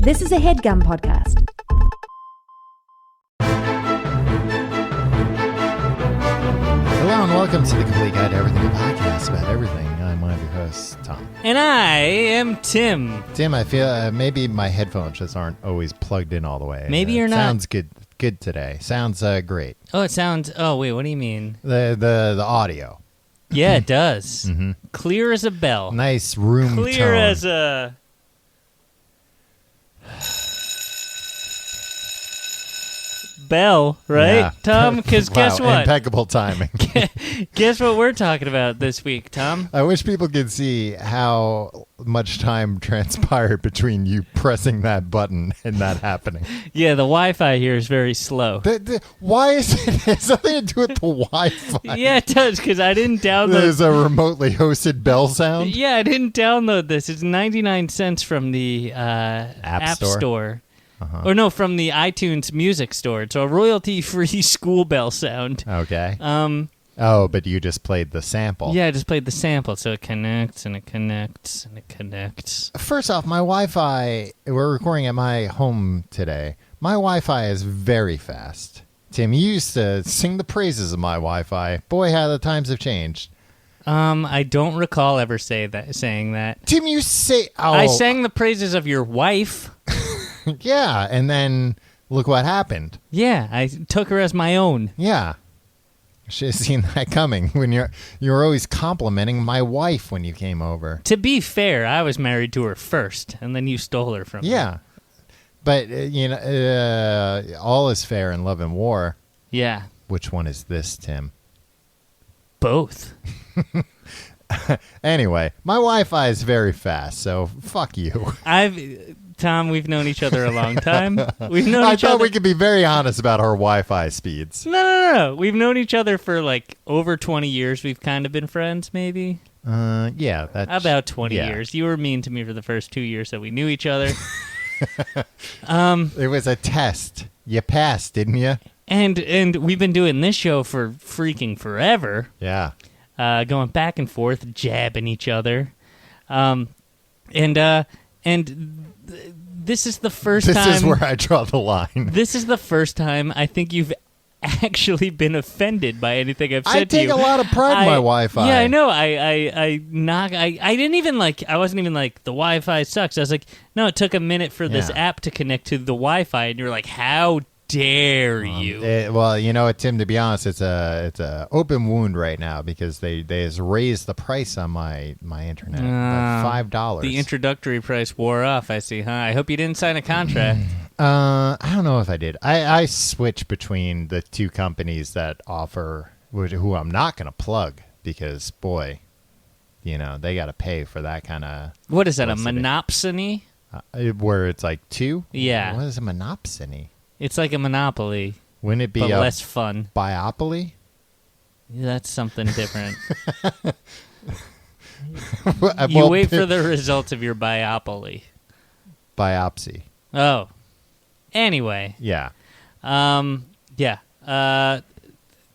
This is a HeadGum podcast. Hello and welcome to the Complete Guide to Everything, a podcast about everything. I'm one of your hosts, Tom. And I am Tim. Tim, I feel maybe my headphones just aren't always plugged in all the way. Maybe you're not. Sounds good today. Sounds great. Oh, it sounds... Oh, wait, what do you mean? The audio. Yeah, it does. Mm-hmm. Clear as a bell. Nice room Clear tone. as a... bell, right, Yeah. Tom? Because Wow, guess what? Impeccable timing. Guess what we're talking about this week, Tom? I wish people could see how much time transpired between you pressing that button and that happening. Yeah, the Wi-Fi here is very slow. Why is it has something to do with the Wi-Fi? Yeah, it does, because I didn't download... There's a remotely hosted bell sound? Yeah, I didn't download this. It's 99 cents from the App Store. Uh-huh. Or no, from the iTunes Music Store. It's a royalty-free school bell sound. Okay. But you just played the sample. Yeah, I just played the sample, so it connects, and it connects, and it connects. First off, my Wi-Fi, we're recording at my home today. My Wi-Fi is very fast. Tim, you used to sing the praises of my Wi-Fi. Boy, how the times have changed. I don't recall ever saying that. Tim, you say... Oh. I sang the praises of your wife. Yeah, and then look what happened. Yeah, I took her as my own. Yeah. Should have seen that coming. When you're always complimenting my wife when you came over. To be fair, I was married to her first, and then you stole her from me. Yeah. But, all is fair in love and war. Yeah. Which one is this, Tim? Both. Anyway, my Wi-Fi is very fast, so fuck you. Tom, we've known each other a long time. We've known I each other. thought we could be very honest about our Wi-Fi speeds. No. We've known each other for like over 20 years. We've kind of been friends, maybe. Yeah, that's about 20 yeah. years. You were mean to me for the first 2 years that we knew each other. It was a test. You passed, didn't you? And we've been doing this show for freaking forever. Yeah. Going back and forth, jabbing each other. This is the first time... This is where I draw the line. This is the first time I think you've actually been offended by anything I've said to you. I take a lot of pride in my Wi-Fi. Yeah, I know. I didn't even I wasn't even like, the Wi-Fi sucks. I was like, no, it took a minute for this app to connect to the Wi-Fi, and you're like, how dare you? Well, you know what, Tim, to be honest, it's a open wound right now because they just raised the price on my internet by $5. The introductory price wore off, I see, huh? I hope you didn't sign a contract. I don't know if I did. I switch between the two companies that offer, who I'm not going to plug because, boy, they got to pay for that kind of... What is that, a monopsony? Where it's like two? Yeah. What is a monopsony? It's like a monopoly. Wouldn't it be but less fun? Biopoly? Yeah, that's something different. You wait for the results of your biopoly. Biopsy. Oh. Anyway. Yeah. Yeah.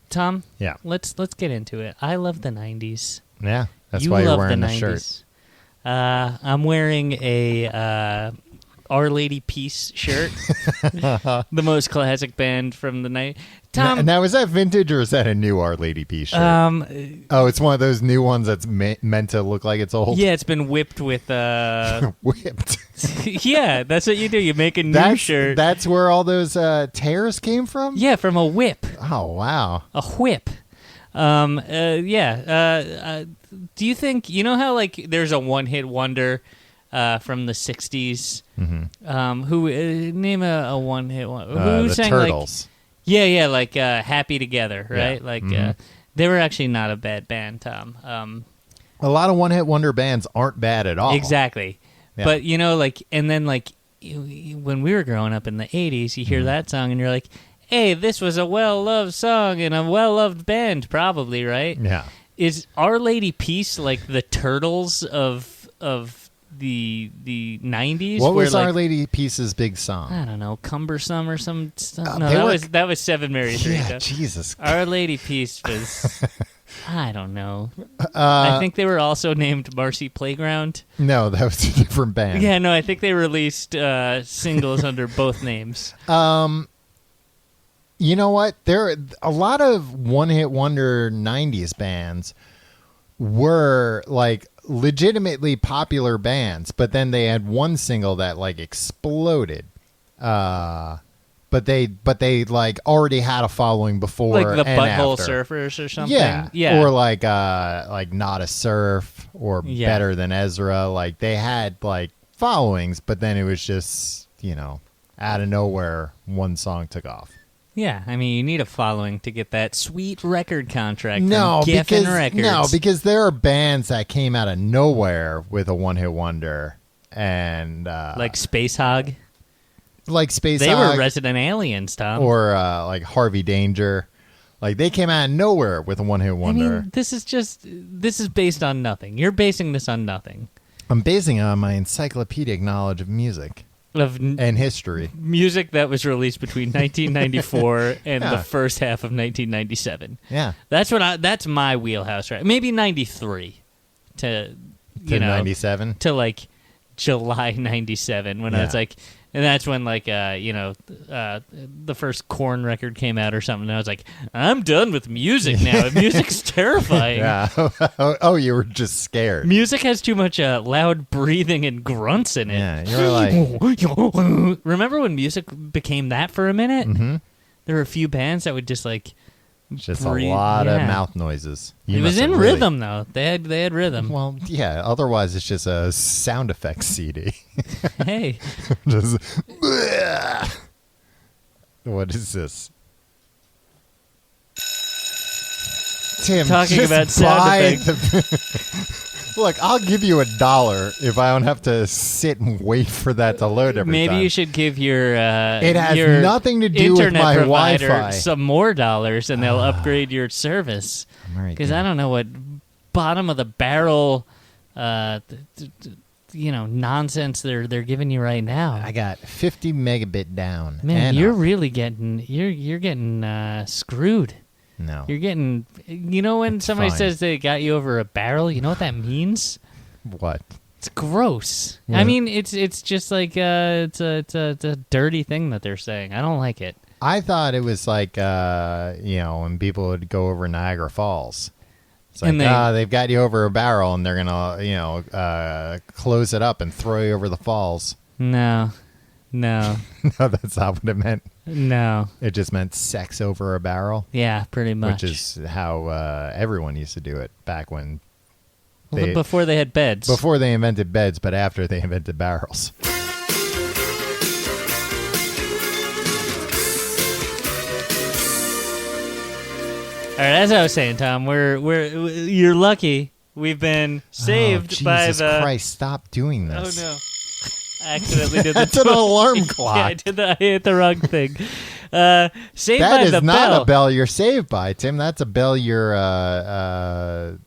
Tom? Yeah. Let's get into it. I love the 90s. Yeah. That's you why you're love wearing the the 90s. shirt. I'm wearing a Our Lady Peace shirt. The most classic band from the night. Tom, now, is that vintage or is that a new Our Lady Peace shirt? It's one of those new ones that's meant to look like it's old? Yeah, it's been whipped with... Whipped? Yeah, that's what you do. You make a new shirt. That's where all those tears came from? Yeah, from a whip. Oh, wow. A whip. Do you think... You know how, like, there's a one-hit wonder... from the 60s. Mm-hmm. Who name a one-hit one? The sang Turtles. Like Happy Together, right? Yeah. They were actually not a bad band, Tom. A lot of one-hit wonder bands aren't bad at all. Exactly. Yeah. But and then when we were growing up in the 80s, you hear that song and you're like, hey, this was a well-loved song and a well-loved band, probably, right? Yeah. Is Our Lady Peace like the Turtles of the 90s? What was Our Lady Peace's big song? I don't know, Cumbersome or some stuff. No, that was Seven Mary Three. Yeah, Jesus. Our Lady Peace was I don't know. I think they were also named Marcy Playground. No, that was a different band. Yeah, no, I think they released singles under both names. You know what? There a lot of one-hit wonder 90s bands were like legitimately popular bands, but then they had one single that like exploded. But they like already had a following before, Like the and Butthole after. Surfers or something. Yeah. Or like Not a Surf or Better Than Ezra. Like they had like followings, but then it was just, out of nowhere, one song took off. Yeah, I mean, you need a following to get that sweet record contract from Geffen Records. No, because there are bands that came out of nowhere with a one-hit wonder. And like Space Hog. Like Space They Hog. were Resident Aliens, Tom. Or like Harvey Danger. Like they came out of nowhere with a one-hit wonder. I mean, this is based on nothing. You're basing this on nothing. I'm basing it on my encyclopedic knowledge of music. And history. Music that was released between 1994 and the first half of 1997. Yeah. That's my wheelhouse, right? Maybe 93 to 97 to like July 97 when I was like, and that's when like the first Korn record came out or something, and I was like, I'm done with music now. Music's terrifying. Yeah. Oh, you were just scared. Music has too much loud breathing and grunts in it. Yeah, you were like... Remember when music became that for a minute? Mm-hmm. There were a few bands that would just like just breathe. A lot of mouth noises. It was in rhythm though. They had rhythm. Well, yeah. Otherwise, it's just a sound effects CD. Hey. Just, what is this? Tim, talking about sound effects. Look, I'll give you $1 if I don't have to sit and wait for that to load every time. Maybe you should give your it has your nothing to do with my provider Wi-Fi. some more dollars, and they'll upgrade your service. Because I don't know what bottom of the barrel, nonsense they're giving you right now. I got 50 megabit down. Man, you're really getting you're getting screwed. No. You're getting, when somebody says they got you over a barrel, you know what that means? What? It's gross. Yeah. I mean, it's just like it's a dirty thing that they're saying. I don't like it. I thought it was like when people would go over Niagara Falls. It's like, they've got you over a barrel and they're gonna close it up and throw you over the falls. No. No, that's not what it meant. No. It just meant sex over a barrel. Yeah, pretty much. Which is how everyone used to do it back when... before they had beds. Before they invented beds, but after they invented barrels. All right, as I was saying, Tom, you're lucky. We've been saved by the... Jesus Christ, stop doing this. Oh, no. I accidentally did That's an alarm clock. Yeah, I hit the wrong thing. Saved that by the bell. That is not a bell you're saved by, Tim. That's a bell you're well,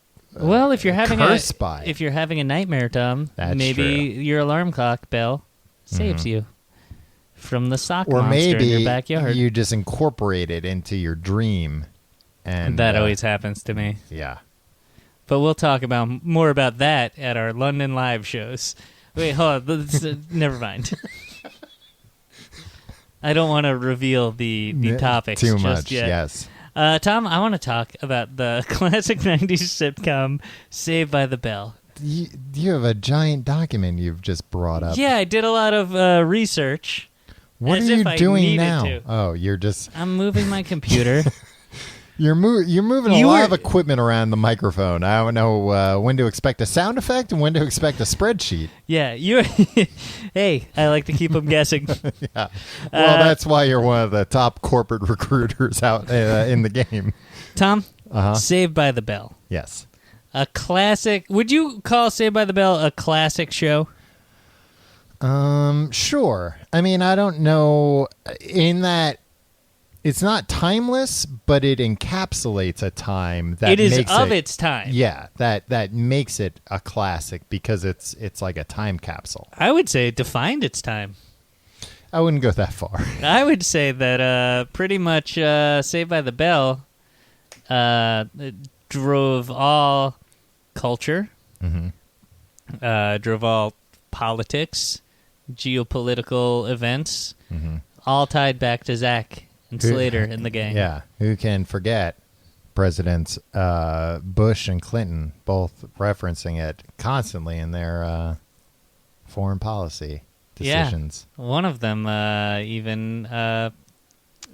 if you're having cursed by. If you're having a nightmare, Tom, That's maybe true. your alarm clock bell saves you from the sock or monster in your backyard. Maybe you just incorporate it into your dream. And that always happens to me. Yeah. But we'll talk more about that at our London live shows. Wait, hold on. Never mind. I don't want to reveal the topics too just much. yet. Yes. Tom, I want to talk about the classic 90s sitcom Saved by the Bell. You have a giant document you've just brought up. Yeah, I did a lot of research. What are you doing now? Oh, you're just... I'm moving my computer. You're moving a lot of equipment around the microphone. I don't know when to expect a sound effect and when to expect a spreadsheet. Yeah, hey, I like to keep them guessing. Yeah. Well, that's why you're one of the top corporate recruiters out in the game. Tom, Saved by the Bell. Yes. A classic. Would you call Saved by the Bell a classic show? Sure. I mean, I don't know in that it's not timeless, but it encapsulates a time that it is makes of its time. Yeah, that makes it a classic because it's like a time capsule. I would say it defined its time. I wouldn't go that far. I would say that pretty much Saved by the Bell drove all culture, Mm-hmm. drove all politics, geopolitical events, Mm-hmm. all tied back to Zack and Slater and the gang. Yeah, who can forget Presidents Bush and Clinton both referencing it constantly in their foreign policy decisions. Yeah. One of them even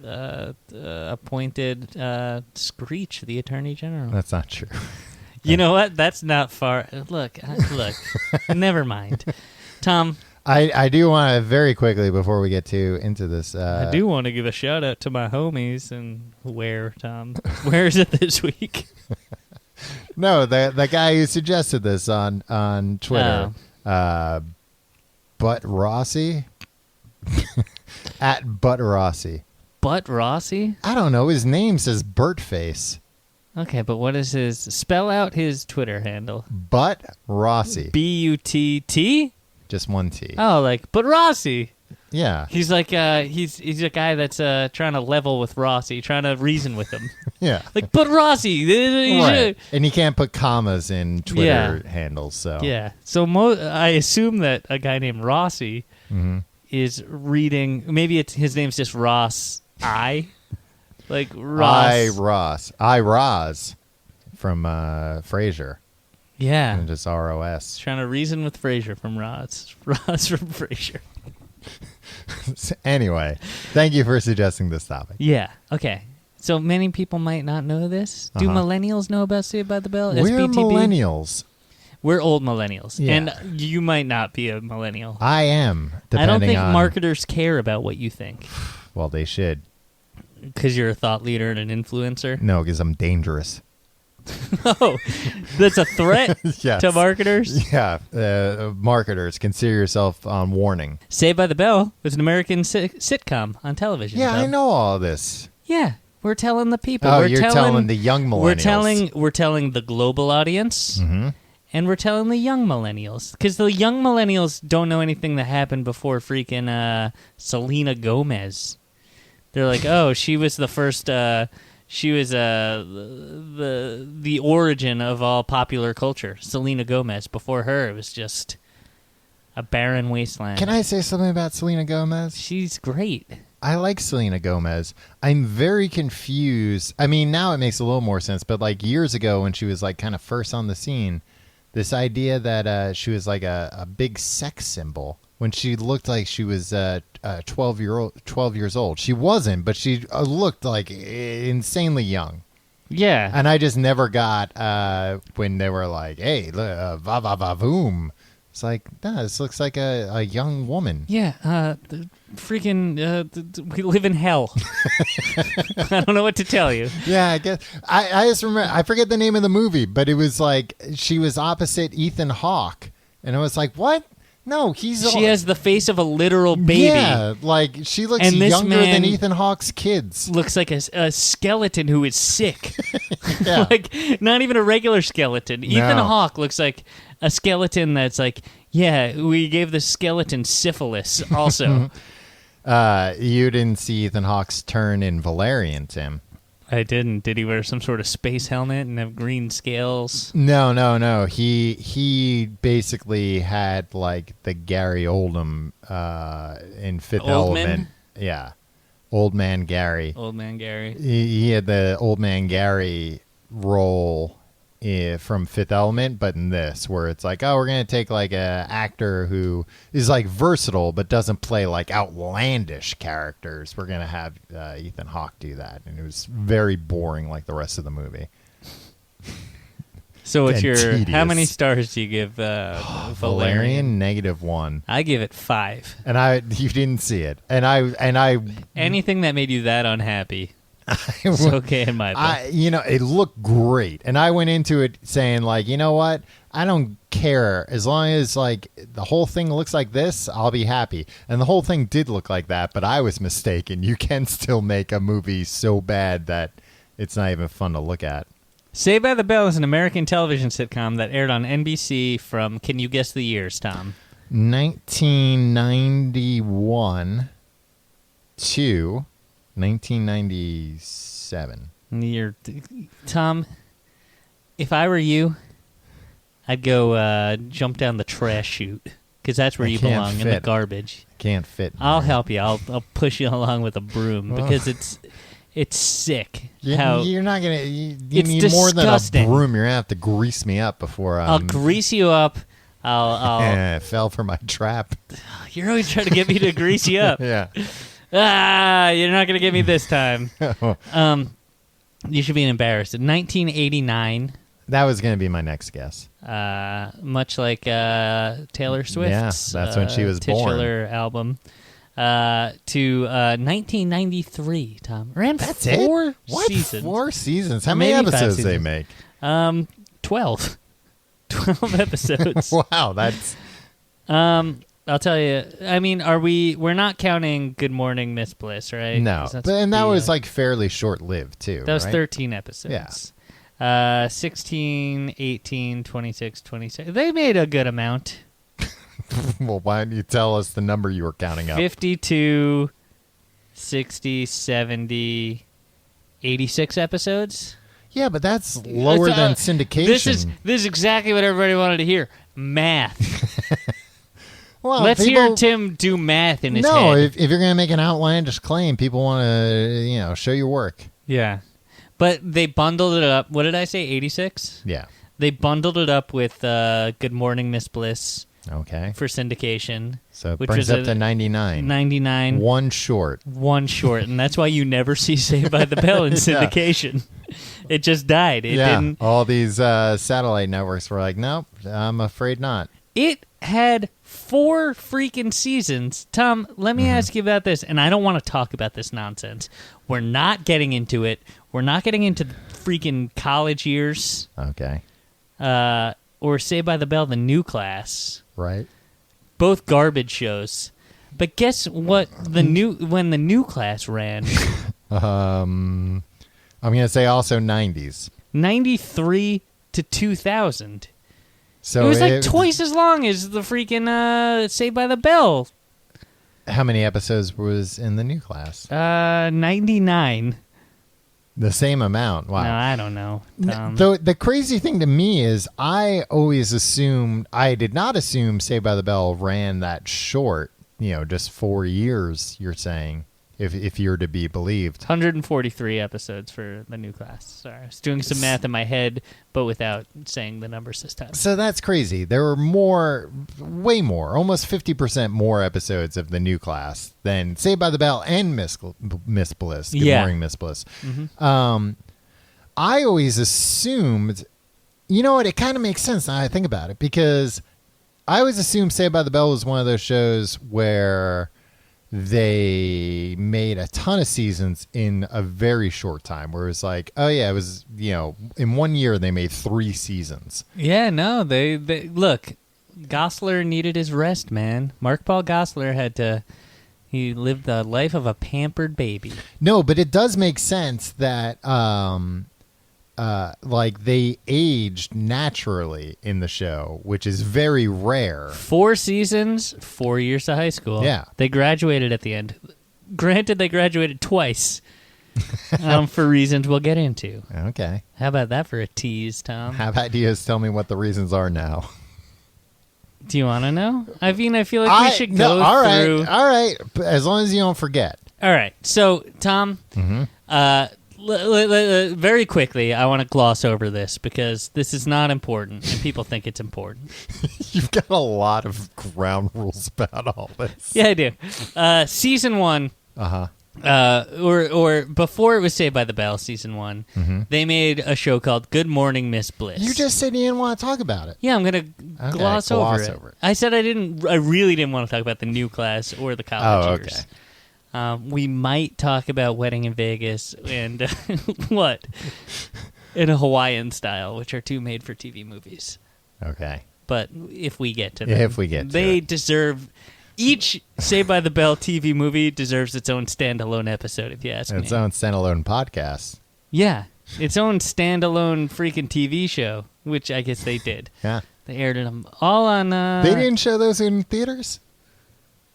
appointed Screech, the Attorney General. That's not true. You know what? That's not far. Look. Never mind. Tom, I do want to very quickly before we get into this. I do want to give a shout out to my homies. And where, Tom? Where is it this week? No, the guy who suggested this on Twitter, Butt Rossi, at Butt Rossi. Butt Rossi? I don't know. His name says Burt Face. Okay, but what is his? Spell out his Twitter handle. Butt Rossi. Butt? Just one T. Oh, like Butt Rossi. Yeah. He's like he's a guy that's trying to level with Rossi, trying to reason with him. Yeah. Like Butt Rossi. Right. And you can't put commas in Twitter handles, so. Yeah. So I assume that a guy named Rossi is reading. Maybe his name's just Ross I. Like Ross. I Roz from Frasier. Yeah. And just ROS. Trying to reason with Frasier from Roz. Roz from Frasier. Anyway, thank you for suggesting this topic. Yeah. Okay. So many people might not know this. Do millennials know about Saved by the Bell? We're SBTB? millennials. We're old millennials. Yeah. And you might not be a millennial. I am. I don't think on... marketers care about what you think. Well, they should. Because you're a thought leader and an influencer? No, because I'm dangerous. Oh, that's a threat Yes. to marketers? Yeah. Marketers, consider yourself on warning. Saved by the Bell was an American sitcom on television. Yeah, Tom. I know all this. Yeah, we're telling the people. Oh, you're telling the young millennials. We're telling the global audience, and we're telling the young millennials. Because the young millennials don't know anything that happened before freaking Selena Gomez. They're like, oh, she was the first... She was the origin of all popular culture, Selena Gomez. Before her, it was just a barren wasteland. Can I say something about Selena Gomez? She's great. I like Selena Gomez. I'm very confused. I mean, now it makes a little more sense, but like years ago when she was like kind of first on the scene, this idea that she was like a big sex symbol when she looked like she was 12 years old. She wasn't, but she looked like insanely young. Yeah. And I just never got when they were like, hey, va va va boom. It's like, nah, this looks like a young woman. Yeah. We live in hell. I don't know what to tell you. Yeah, I guess. I just remember, I forget the name of the movie, but it was like she was opposite Ethan Hawke. And I was like, what? No, She has the face of a literal baby. Yeah, like she looks And this younger man than Ethan Hawke's kids. Looks like a skeleton who is sick. Yeah. Like, not even a regular skeleton. Ethan Hawke looks like a skeleton that's like, yeah, we gave the skeleton syphilis also. You didn't see Ethan Hawke's turn in Valerian, Tim. I didn't. Did he wear some sort of space helmet and have green scales? No. He basically had like the Gary Oldman in Fifth Element. Yeah, Old Man Gary. Old Man Gary. He had the Old Man Gary role from Fifth Element, but in this, where it's like, oh, we're gonna take like a actor who is like versatile but doesn't play like outlandish characters. We're gonna have Ethan Hawke do that, and it was very boring, like the rest of the movie. So what's Tedious. how many stars do you give Valerian? Valerian -1. I give it 5. And you didn't see it, and I anything that made you that unhappy. It's okay in my book. It looked great, and I went into it saying like, you know what, I don't care as long as like the whole thing looks like this, I'll be happy. And the whole thing did look like that, but I was mistaken. You can still make a movie so bad that it's not even fun to look at. Saved by the Bell is an American television sitcom that aired on NBC from, can you guess the years, Tom? 1991 to 1997. Tom, If I were you, I'd go jump down the trash chute, because that's where you belong, in the garbage. Can't fit. I'll help you. I'll push you along with a broom, because it's sick. You're not gonna. You it's need disgusting. more than a broom. You're gonna have to grease me up before. I'll grease you up. I'll fell for my trap. You're always trying to get me to grease you up. Yeah. You're not gonna get me this time. You should be embarrassed. In 1989. That was gonna be my next guess. Much like Taylor Swift's that's when she was titular album. To 1993, Tom. Ran That's 4 what? seasons. 4 seasons? How many episodes did they make? 12. 12 episodes. Wow, that's... I'll tell you. I mean, we're not counting Good Morning, Miss Bliss, right? No. That was like fairly short-lived, too. That was right? 13 episodes. Yeah. 16, 18, 26, 27. They made a good amount. Well, why don't you tell us the number you were counting up? 52, 60, 70, 86 episodes. Yeah, but that's lower than syndication. This is exactly what everybody wanted to hear. Math. Well, Let's hear Tim do math in his head. No, if you're going to make an outlandish claim, people want to, show your work. Yeah. But they bundled it up. What did I say, 86? Yeah. They bundled it up with Good Morning, Miss Bliss. Okay. For syndication. So it brings up to 99. 99. One short. And that's why you never see Saved by the Bell in syndication. It just died. It didn't. All these satellite networks were like, nope, I'm afraid not. It had 4 freaking seasons. Tom, let me ask you about this, and I don't want to talk about this nonsense. We're not getting into it. We're not getting into the freaking college years. Okay. Or Saved by the Bell, the new class. Right. Both garbage shows. But guess what? When the new class ran. I'm going to say also 90s. 93 to 2000. So it was like twice as long as the freaking Saved by the Bell. How many episodes was in the new class? 99. The same amount. Wow. No, I don't know. The crazy thing to me is I did not assume Saved by the Bell ran that short, just 4 years, you're saying, if you're to be believed. 143 episodes for the new class. Sorry. I was doing some math in my head, but without saying the numbers this time. So that's crazy. There were way more, almost 50% more episodes of the new class than Saved by the Bell and Miss Bliss. Good Morning, Miss Bliss. Mm-hmm. I always assumed, you know what, it kind of makes sense now I think about it, because I always assumed Saved by the Bell was one of those shows where they made a ton of seasons in a very short time, where it was like, oh yeah, it was, in 1 year they made 3 seasons. Yeah, no, they look, Gosselaar needed his rest, man. Mark Paul Gosselaar he lived the life of a pampered baby. No, but it does make sense that they aged naturally in the show, which is very rare. 4 seasons, 4 years to high school. Yeah. They graduated at the end. Granted, they graduated twice for reasons we'll get into. Okay. How about that for a tease, Tom? How about you just tell me what the reasons are now? Do you want to know? I mean, I feel like we should go through. All right. As long as you don't forget. All right. So, Tom, very quickly, I want to gloss over this because this is not important, and people think it's important. You've got a lot of ground rules about all this. Yeah, I do. Season 1, or before it was Saved by the Bell, season 1, they made a show called Good Morning, Miss Bliss. You just said you didn't want to talk about it. Yeah, I'm going to gloss over it. I said I really didn't want to talk about the new class or the college years. We might talk about Wedding in Vegas and what? In a Hawaiian Style, which are 2 made-for-TV movies. Okay. But if we get to them. If we get to they deserve... Each Saved by the Bell TV movie deserves its own standalone episode, if you ask me. Its own standalone podcast. Yeah. Its own standalone freaking TV show, which I guess they did. Yeah. They aired them all on... They didn't show those in theaters?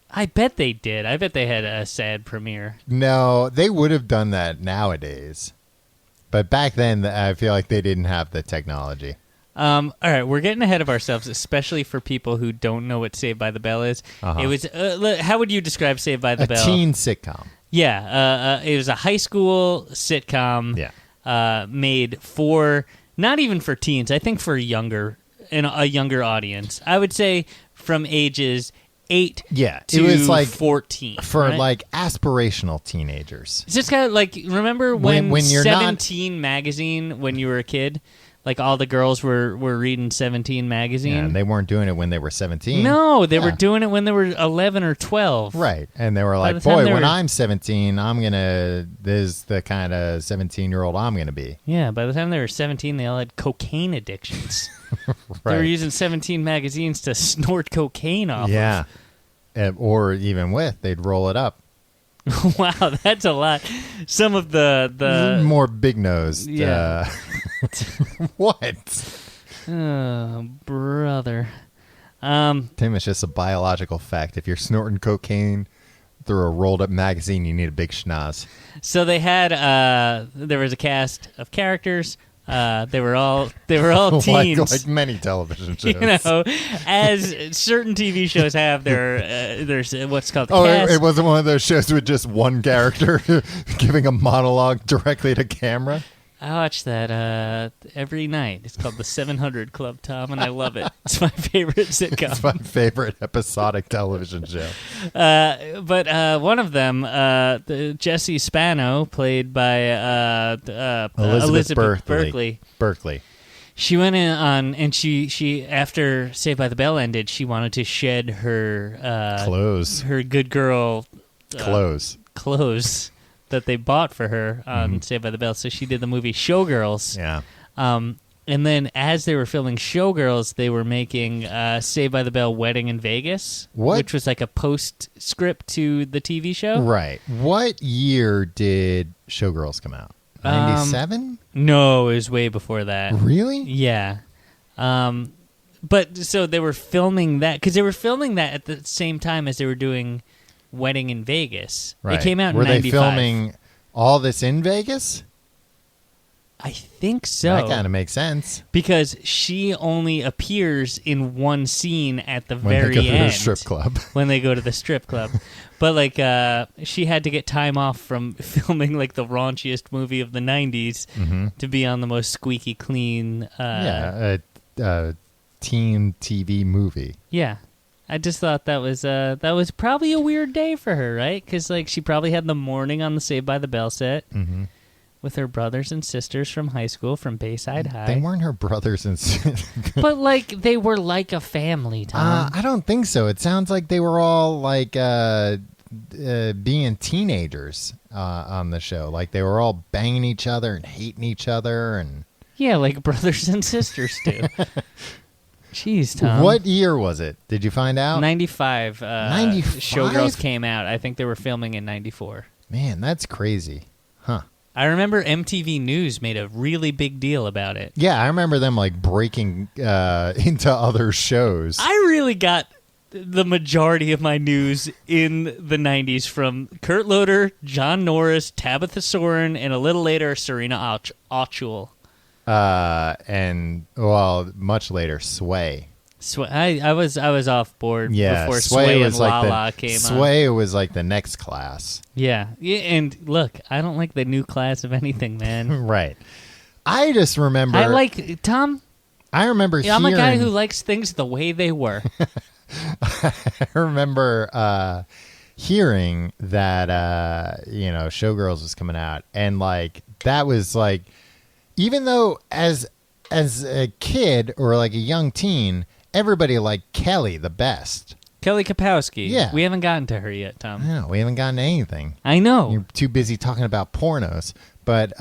I bet they did. I bet they had a sad premiere. No, they would have done that nowadays. But back then, I feel like they didn't have the technology. All right, we're getting ahead of ourselves, especially for people who don't know what Saved by the Bell is. It was. How would you describe Saved by the Bell? A teen sitcom. Yeah, it was a high school sitcom. Yeah. Made for not even for teens. I think for a younger audience. I would say from ages 8 to it was like 14 for right? like aspirational teenagers. It's just kind of like, remember when you're 17 magazine, when you were a kid, like all the girls were reading 17 magazine? Yeah, and they weren't doing it when they were 17. No, they were doing it when they were 11 or 12. Right. And they were like, boy, when I'm 17, this is the kind of 17-year-old I'm going to be. Yeah, by the time they were 17, they all had cocaine addictions. Right. They were using 17 magazines to snort cocaine off of. Or even they'd roll it up. Wow, that's a lot. Some of the more big-nosed. Yeah. What? Oh, brother. Tim, it's just a biological fact. If you're snorting cocaine through a rolled-up magazine, you need a big schnoz. So they had there was a cast of characters. They were all teens, like many television shows. You know, as certain TV shows have there's what's called. It wasn't one of those shows with just one character giving a monologue directly to camera. I watch that every night. It's called The 700 Club, Tom, and I love it. It's my favorite sitcom. It's my favorite episodic television show. But one of them, Jessie Spano, played by Elizabeth Berkley. She went in on, and she after Saved by the Bell ended, she wanted to shed her clothes, her good girl clothes that they bought for her on Saved by the Bell. So she did the movie Showgirls. Yeah. And then as they were filming Showgirls, they were making Saved by the Bell Wedding in Vegas, which was like a postscript to the TV show. Right. What year did Showgirls come out? 97? No, it was way before that. Really? Yeah. But so they were filming that, because they were filming that at the same time as they were doing Wedding in Vegas. Right. It came out in 95. Were they filming all this in Vegas? I think so. That kind of makes sense. Because she only appears in one scene at the very end. When they go end. to the strip club. When they go to the strip club. But, like, she had to get time off from filming, like, the raunchiest movie of the 90s to be on the most squeaky clean... a teen TV movie. Yeah. I just thought that was probably a weird day for her, right? Because, like, she probably had the morning on the Saved by the Bell set with her brothers and sisters from high school, from Bayside High. They weren't her brothers and sisters. But, like, they were like a family, Tom. I don't think so. It sounds like they were all, like, being teenagers on the show. Like, they were all banging each other and hating each other. And yeah, like brothers and sisters do. Jeez, Tom. What year was it? Did you find out? 95. 95? Showgirls came out. I think they were filming in 94. Man, that's crazy. Huh. I remember MTV News made a really big deal about it. Yeah, I remember them, like, breaking into other shows. I really got the majority of my news in the 90s from Kurt Loder, John Norris, Tabitha Soren, and a little later, Serena Otchul. And well, much later, Sway. I was off board before Sway and Lala came on. Sway was like the next class. Yeah, and look, I don't like the new class of anything, man. Right. I just remember. I like Tom. I remember. I'm a guy who likes things the way they were. I remember hearing that Showgirls was coming out, and like that was like. Even though as a kid or like a young teen, everybody liked Kelly the best. Kelly Kapowski. Yeah. We haven't gotten to her yet, Tom. No, we haven't gotten to anything. I know. You're too busy talking about pornos. But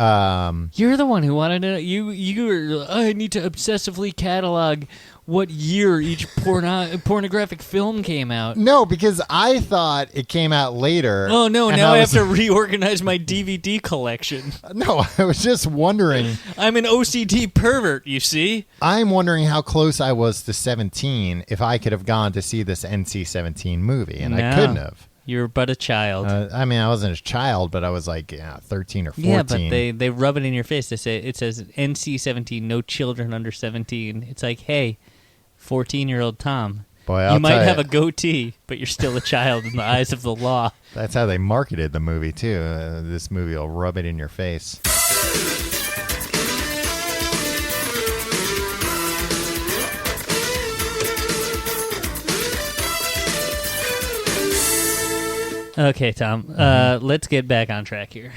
you're the one who wanted to. You were. I need to obsessively catalog what year each pornographic film came out. No, because I thought it came out later. Oh no! Now I have to reorganize my DVD collection. No, I was just wondering. I'm an OCD pervert. You see. I'm wondering how close I was to 17 if I could have gone to see this NC-17 movie, and I couldn't have. You were but a child. I mean, I wasn't a child, but I was like 13 or 14. Yeah, but they rub it in your face. It says NC-17, no children under 17. It's like, hey, 14-year-old Tom, Boy, you might have a goatee, but you're still a child in the eyes of the law. That's how they marketed the movie, too. This movie will rub it in your face. Okay, Tom, let's get back on track here.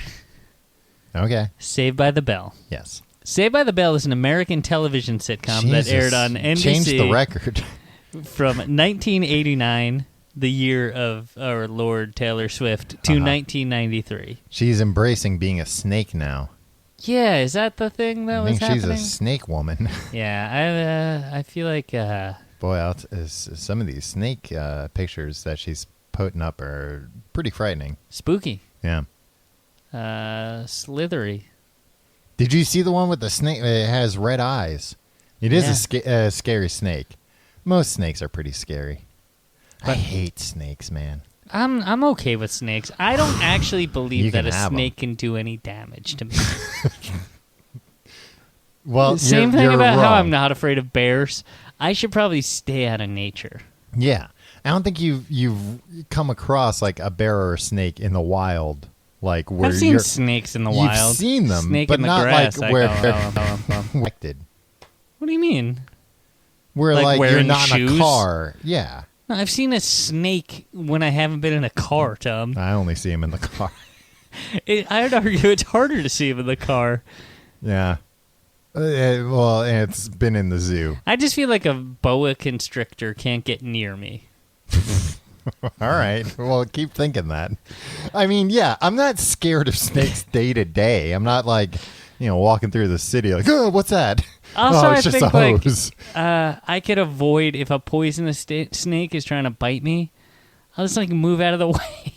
Okay. Saved by the Bell. Yes. Saved by the Bell is an American television sitcom that aired on NBC. Changed the record. From 1989, the year of our Lord Taylor Swift, to 1993. She's embracing being a snake now. Yeah, is that the thing that was happening? I think she's a snake woman. Yeah, I feel like... Boy, some of these snake pictures that she's putting up are pretty frightening. Spooky. Yeah. Slithery. Did you see the one with the snake? It has red eyes. It is a scary snake. Most snakes are pretty scary. But I hate snakes, man. I'm okay with snakes. I don't actually believe that a snake can do any damage to me. Well, same thing you're about wrong. how I'm not afraid of bears. I should probably stay out of nature. Yeah. I don't think you've come across like a bear or a snake in the wild, like where I've seen snakes in the wild. You've seen them, Snake but in the not grass, like where What do you mean? Where like you're wearing not shoes? in a car. Yeah. No, I've seen a snake when I haven't been in a car, Tom. I only see him in the car. I'd argue it's harder to see him in the car. Yeah. Well, it's been in the zoo. I just feel like a boa constrictor can't get near me. All right. Well, keep thinking that. I mean, yeah, I'm not scared of snakes day to day. I'm not like, walking through the city like, oh, what's that? Also, it's I just think a hose. I could avoid if a poisonous snake is trying to bite me. I'll just move out of the way.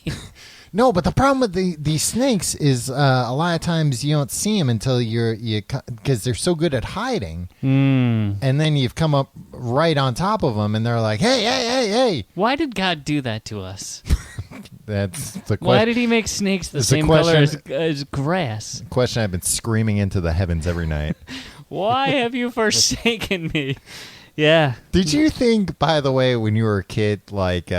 No, but the problem with these snakes is a lot of times you don't see them until because they're so good at hiding. Mm. And then you've come up right on top of them, and they're like, hey. Why did God do that to us? That's the question. Why did he make snakes the same color as grass? Question I've been screaming into the heavens every night. Why have you forsaken me? Yeah. Did you think, by the way, when you were a kid, like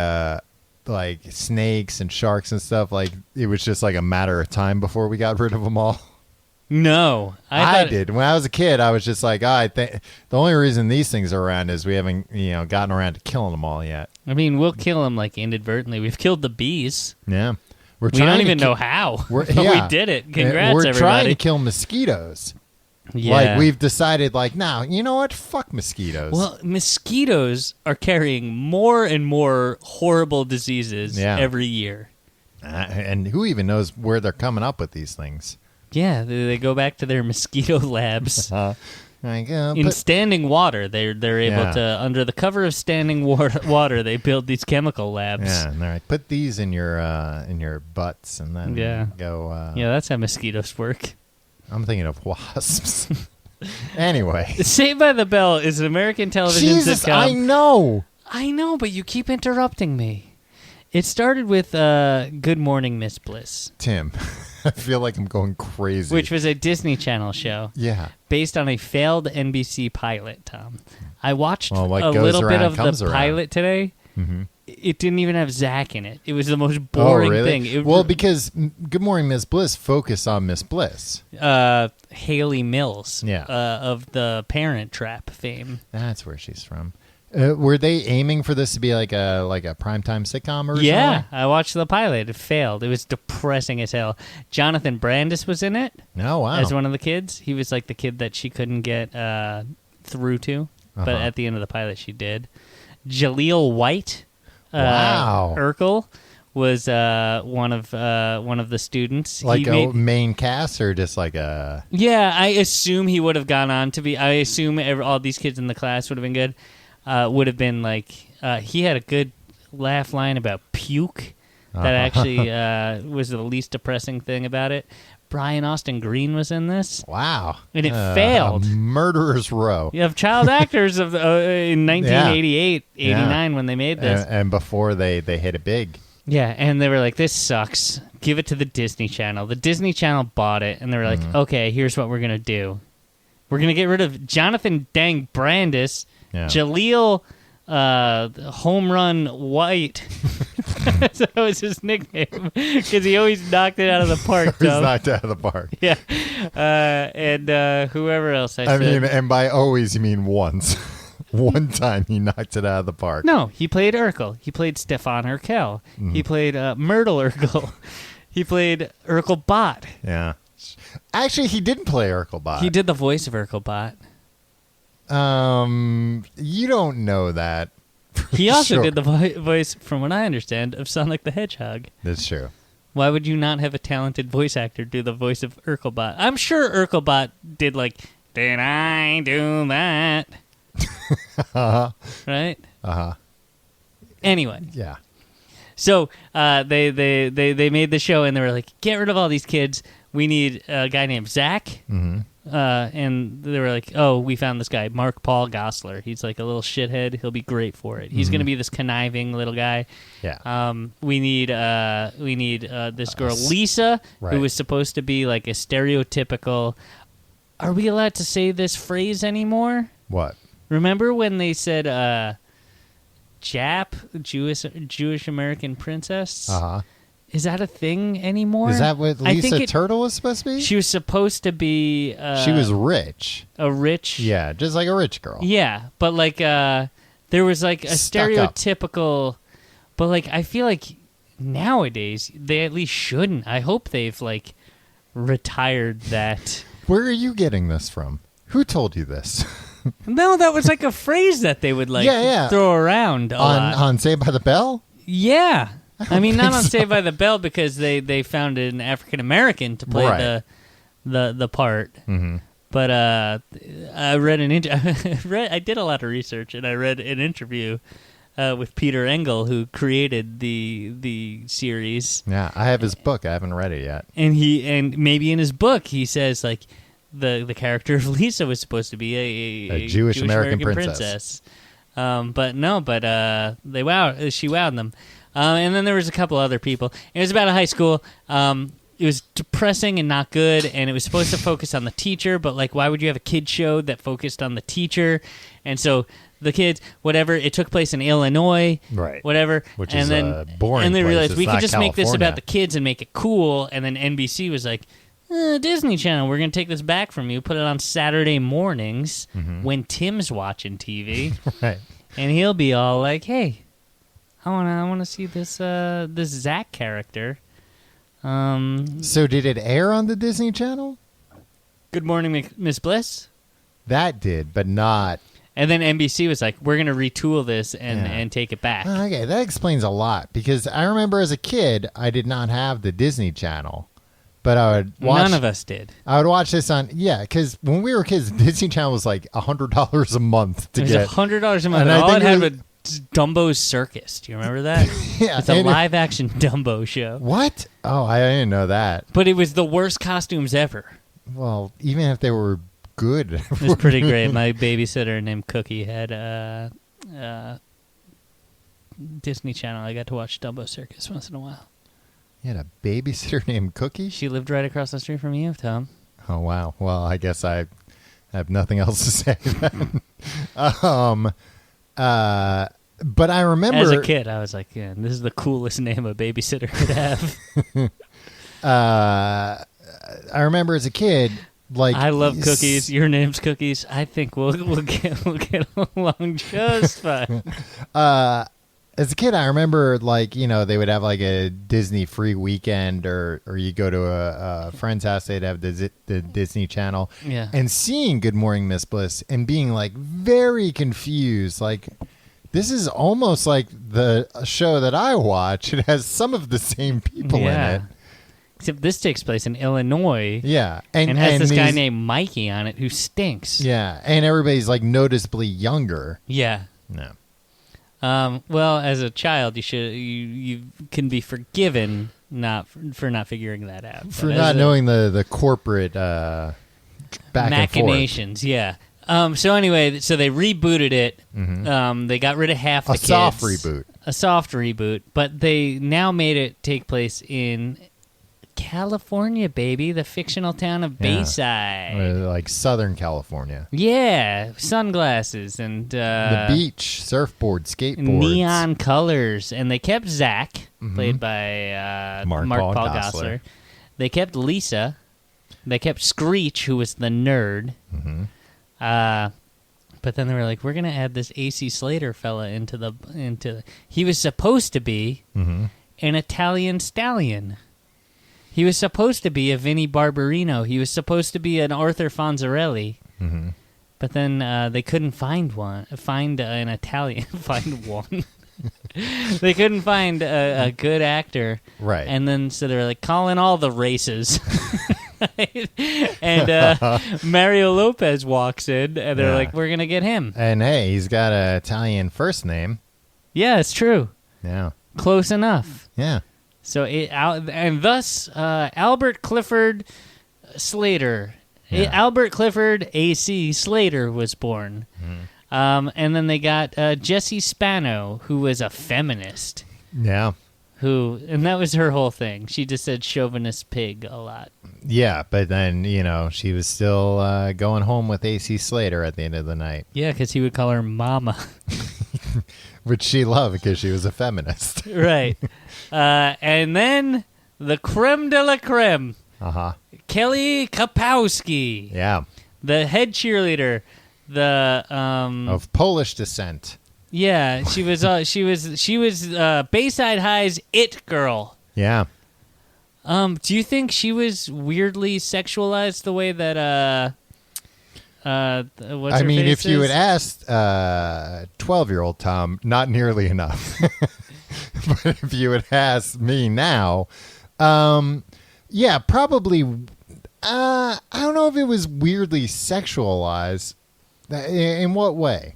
snakes and sharks and stuff, like it was just like a matter of time before we got rid of them all? No, I did. When I was a kid, I was just like, the only reason these things are around is we haven't, gotten around to killing them all yet. I mean, we'll kill them inadvertently. We've killed the bees. Yeah, we don't even know how. But we did it. Congrats, we're everybody. trying to kill mosquitoes. Yeah. Like we've decided, now, you know what? Fuck mosquitoes. Well, mosquitoes are carrying more and more horrible diseases every year. And who even knows where they're coming up with these things? Yeah, they go back to their mosquito labs. In standing water, they're able to, under the cover of standing water, they build these chemical labs. Yeah, and they're like, put these in your butts, and then go. Yeah, that's how mosquitoes work. I'm thinking of wasps. Anyway, Saved by the Bell is an American television sitcom. I know, but you keep interrupting me. It started with Good Morning, Miss Bliss. Tim, I feel like I'm going crazy. Which was a Disney Channel show. Yeah. Based on a failed NBC pilot, Tom. I watched a little bit of the pilot today. Mm-hmm. It didn't even have Zack in it. It was the most boring thing. Because Good Morning, Miss Bliss focused on Miss Bliss. Haley Mills. Yeah. Of the Parent Trap fame. That's where she's from. Were they aiming for this to be like a primetime sitcom or something? Yeah, I watched the pilot. It failed. It was depressing as hell. Jonathan Brandis was in it. Oh, wow. As one of the kids. He was like the kid that she couldn't get through to. But at the end of the pilot, she did. Jaleel White. Wow. Urkel was one of the students. Like main cast or just like a... Yeah, I assume he would have gone on to be... I assume all these kids in the class would have been good. Would have been like... he had a good laugh line about puke. That actually was the least depressing thing about it. Brian Austin Green was in this. Wow. And it failed. Murderer's Row. You have child actors in 1988, 89 when they made this. And before they hit it big. Yeah, and they were like, this sucks. Give it to the Disney Channel. The Disney Channel bought it, and they were like, okay, here's what we're going to do. We're going to get rid of Jonathan Dang Brandis, Jaleel Home Run White. That was his nickname, because he always knocked it out of the park. He's knocked out of the park. Yeah. And whoever else I said. mean, and by always, you mean once. One time he knocked it out of the park. No, he played Urkel. He played Stefan Urkel. He played Myrtle Urkel. He played Urkel Bot. Yeah. Actually, he didn't play Urkel Bot. He did the voice of Urkel Bot. You don't know that. He also did the voice, from what I understand, of Sonic the Hedgehog. That's true. Why would you not have a talented voice actor do the voice of Urkel Bot? I'm sure Urkel Bot did did I do that? Uh-huh. Right? Uh-huh. Anyway. Yeah. So they made the show, and they were like, get rid of all these kids. We need a guy named Zack. Mm-hmm. And they were like, oh, we found this guy, Mark Paul Gosselaar. He's like a little shithead. He'll be great for it. He's going to be this conniving little guy. Yeah. We need this girl, Lisa, right, who was supposed to be like a stereotypical... Are we allowed to say this phrase anymore? What? Remember when they said Jewish American princess? Uh-huh. Is that a thing anymore? Is that what Lisa Turtle was supposed to be? She was supposed to be... she was rich. A rich... Yeah, just like a rich girl. Yeah, but there was like a stereotypical... But I feel like nowadays they at least shouldn't. I hope they've retired that. Where are you getting this from? Who told you this? No, that was a phrase that they would throw around a lot. On Saved by the Bell? Yeah. I mean, not on Saved by the Bell, because they found an African American to play the part. Mm-hmm. But I read I did a lot of research, and I read an interview with Peter Engel, who created the series. Yeah, I have his book. I haven't read it yet. And maybe in his book he says the character of Lisa was supposed to be a Jewish American princess. She wowed them. And then there was a couple other people. It was about a high school. It was depressing and not good, and it was supposed to focus on the teacher, but why would you have a kid show that focused on the teacher? And so the kids, whatever, it took place in Illinois, right? Whatever, which is a boring. And they realized we could just California. make this about the kids and make it cool. And then NBC was like, Disney Channel, we're gonna take this back from you, put it on Saturday mornings when Tim's watching TV, right? And he'll be all like, "Hey, I wanna see this Zack character." So did it air on the Disney Channel? Good Morning, Miss Bliss. That did, but not. And then NBC was like, "We're gonna retool this and take it back." Okay, that explains a lot, because I remember as a kid, I did not have the Disney Channel, but I would watch. None of us did. I would watch this on because when we were kids, the Disney Channel was like $100 a month to get. It was $100 a month, and all it had was Dumbo's Circus. Do you remember that? Yeah, it's a live-action Dumbo show. What? Oh, I didn't know that. But it was the worst costumes ever. Well, even if they were good, it was pretty great. My babysitter named Cookie had Disney Channel. I got to watch Dumbo Circus once in a while. You had a babysitter named Cookie? She lived right across the street from you, Tom. Oh, wow. Well, I guess I have nothing else to say then. But I remember... As a kid, I was like, yeah, this is the coolest name a babysitter could have. I remember as a kid, I love cookies. Your name's Cookies. I think we'll get along just fine. As a kid, I remember, they would have a Disney free weekend, or you go to a friend's house, they'd have the Disney Channel. Yeah. And seeing Good Morning Miss Bliss and being, very confused. This is almost like the show that I watch. It has some of the same people in it. Except this takes place in Illinois. Yeah. And has this guy named Mikey on it who stinks. Yeah. And everybody's, noticeably younger. Yeah. No. Well, as a child, you can be forgiven for not figuring that out. For not knowing the corporate back machinations, and forth. Yeah. So anyway, so they rebooted it. They got rid of half the kids. A soft reboot. But they now made it take place in California, baby. The fictional town of Bayside. Like Southern California. Yeah. Sunglasses and... the beach, surfboard, skateboards. Neon colors. And they kept Zack, played by Mark Paul Gosselaar. They kept Lisa. They kept Screech, who was the nerd. But then they were like, we're going to add this AC Slater fella into he was supposed to be an Italian stallion. He was supposed to be a Vinnie Barbarino. He was supposed to be an Arthur Fonzarelli. But then they couldn't find an Italian, find one. They couldn't find a good actor. Right. And then so they were like, calling all the races. And Mario Lopez walks in, and they're like, we're going to get him. And hey, he's got an Italian first name. Yeah, it's true. Yeah. Close enough. Yeah. So and thus Albert Clifford Slater. Yeah. Albert Clifford AC Slater was born. And then they got Jessie Spano, who was a feminist. Yeah. And that was her whole thing. She just said chauvinist pig a lot. Yeah, but then, she was still going home with AC Slater at the end of the night. Yeah, because he would call her mama. Which she loved because she was a feminist. Right. And then the creme de la creme. Kelly Kapowski. Yeah. The head cheerleader. Of Polish descent. Yeah, she was Bayside High's it girl. Yeah. Do you think she was weirdly sexualized the way that if you had asked 12-year-old Tom, not nearly enough. But if you had asked me now, yeah, probably. I don't know if it was weirdly sexualized. In what way?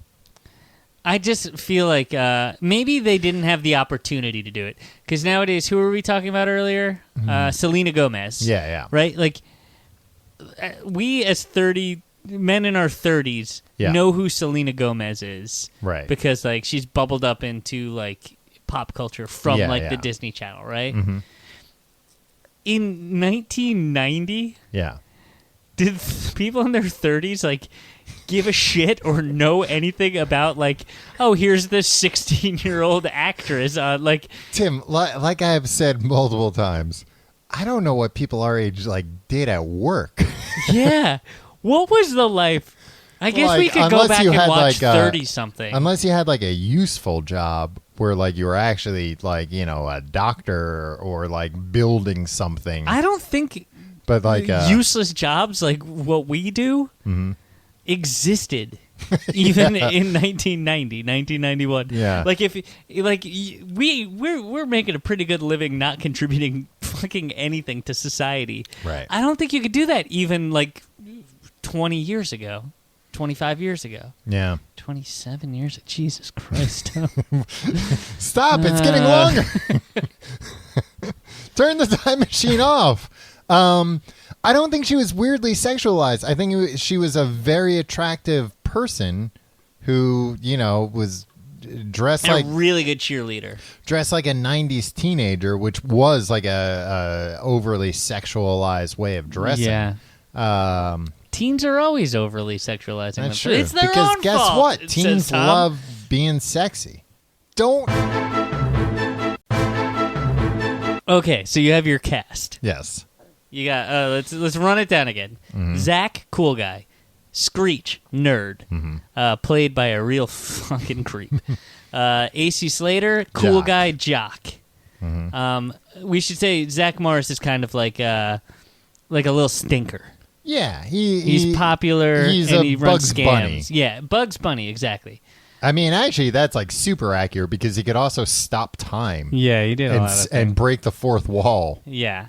I just feel like maybe they didn't have the opportunity to do it. Because nowadays, who were we talking about earlier? Selena Gomez. Yeah. Right? Like, we as men in our 30s know who Selena Gomez is. Right. Because, like, she's bubbled up into, like, pop culture from, the Disney Channel, right? In 1990... Yeah. Did people in their 30s, like, give a shit or know anything about, like, oh, here's this 16-year-old actress? Tim, like I have said multiple times, I don't know what people our age, did at work. Yeah. What was the life? I guess we could go back and watch 30-something. Unless you had, a useful job where, you were actually, a doctor or, building something. I don't think... But useless jobs like what we do existed even in 1990, 1991. Yeah. We're making a pretty good living not contributing fucking anything to society. Right. I don't think you could do that even 20 years ago, 25 years ago. Yeah. 27 years. Jesus Christ. Stop, it's getting longer. Turn the time machine off. I don't think she was weirdly sexualized. I think she was a very attractive person who, was dressed and a really good cheerleader. Dressed like a 90s teenager, which was a overly sexualized way of dressing. Yeah. Teens are always overly sexualizing. That's true. It's their because own guess fault, what? Teens love being sexy. Don't. Okay, so you have your cast. Yes. You got let's run it down again. Zack, cool guy. Screech, nerd. Played by a real fucking creep. AC Slater, cool guy, jock. We should say Zach Morris is kind of like a little stinker. Yeah, he's popular and he runs Bugs scams. Bunny. Yeah, Bugs Bunny, exactly. I mean, actually, that's super accurate because he could also stop time. Yeah, he did a lot of things. And break the fourth wall. Yeah.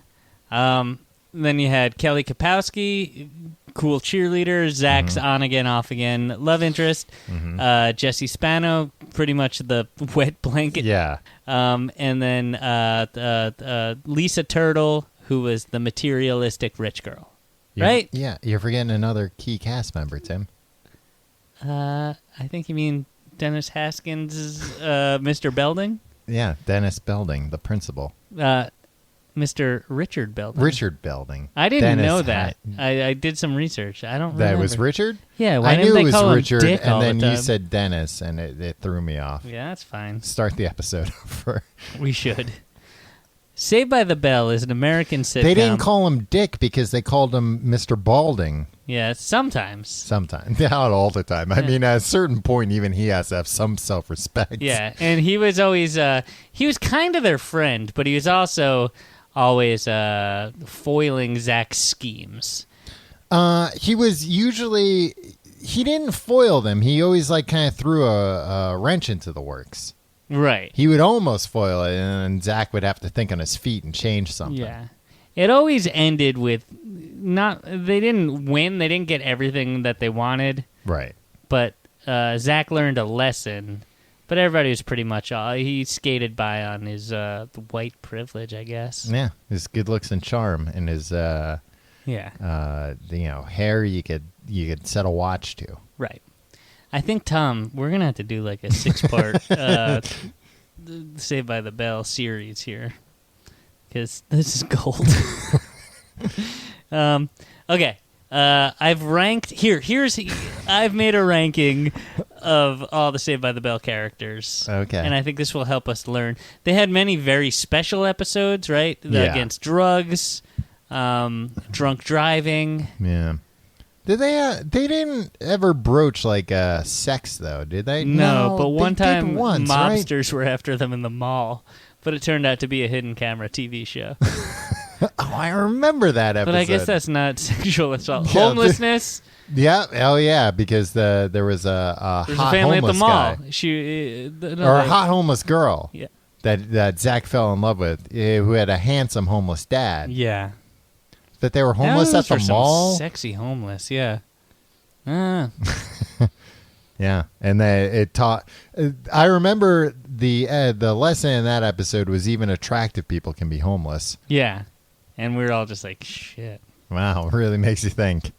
Then you had Kelly Kapowski, cool cheerleader. Zach's on again, off again, love interest. Jessie Spano, pretty much the wet blanket. Yeah. And then Lisa Turtle, who was the materialistic rich girl. Right? Yeah, you're forgetting another key cast member, Tim. I think you mean Dennis Haskins' Mr. Belding? Yeah, Dennis Belding, the principal. Mr. Richard Belding. Richard Belding. I didn't Dennis know that. I did some research. I don't remember. That was Richard? Yeah, why I didn't knew they it was call Richard, him Dick and all then the time? you said Dennis, and it threw me off. Yeah, that's fine. Start the episode over. We should. Saved by the Bell is an American sitcom. They didn't call him Dick because they called him Mr. Balding. Yeah, sometimes. Sometimes. Not all the time. I mean, at a certain point, even he has to have some self-respect. Yeah, and he was always, he was kind of their friend, but he was also always foiling Zack's schemes. He was usually, he didn't foil them. He always kind of threw a wrench into the works. Right. He would almost foil it, and Zack would have to think on his feet and change something. Yeah. It always ended with they didn't win. They didn't get everything that they wanted. Right. But Zack learned a lesson. But everybody was pretty much he skated by on his white privilege, I guess. Yeah. His good looks and charm, and his hair you could set a watch to. Right. I think, Tom, we're going to have to do like a 6-part Saved by the Bell series here. Because this is gold. Okay. I've ranked... I've made a ranking of all the Saved by the Bell characters. Okay. And I think this will help us learn. They had many very special episodes, right? Yeah. Against drugs, drunk driving. Yeah. Did they? They didn't ever broach sex though, did they? No, but one time once, mobsters were after them in the mall, but it turned out to be a hidden camera TV show. Oh, I remember that episode. But I guess that's not sexual assault. Yeah, Homelessness. Yeah. Oh, yeah. Because there was a There's hot a family at the homeless mall. guy, or a hot homeless girl. Yeah. That Zack fell in love with, who had a handsome homeless dad. Yeah. That they were homeless at the mall. Sexy homeless. Yeah. Yeah, and it taught. I remember the lesson in that episode was even attractive people can be homeless. Yeah, and we were all just like, shit. Wow, really makes you think.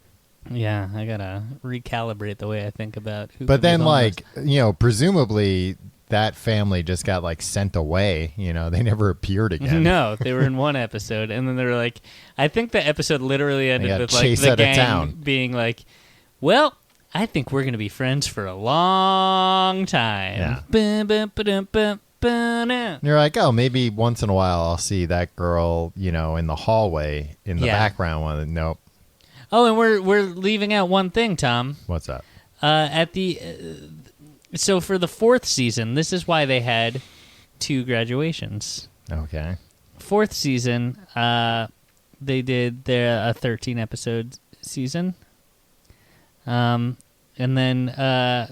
Yeah, I gotta recalibrate the way I think about who. But then, can be homeless. presumably that family just got sent away. They never appeared again. No, they were in one episode, and then they were like, I think the episode literally ended with chased the out of gang town. being like, well, I think we're going to be friends for a long time. Yeah. And you're like, oh, maybe once in a while I'll see that girl, in the hallway in the background. Nope. Oh, and we're leaving out one thing, Tom. What's up? So for the 4th season, this is why they had 2 graduations. Okay. 4th season, they did a 13-episode season. And then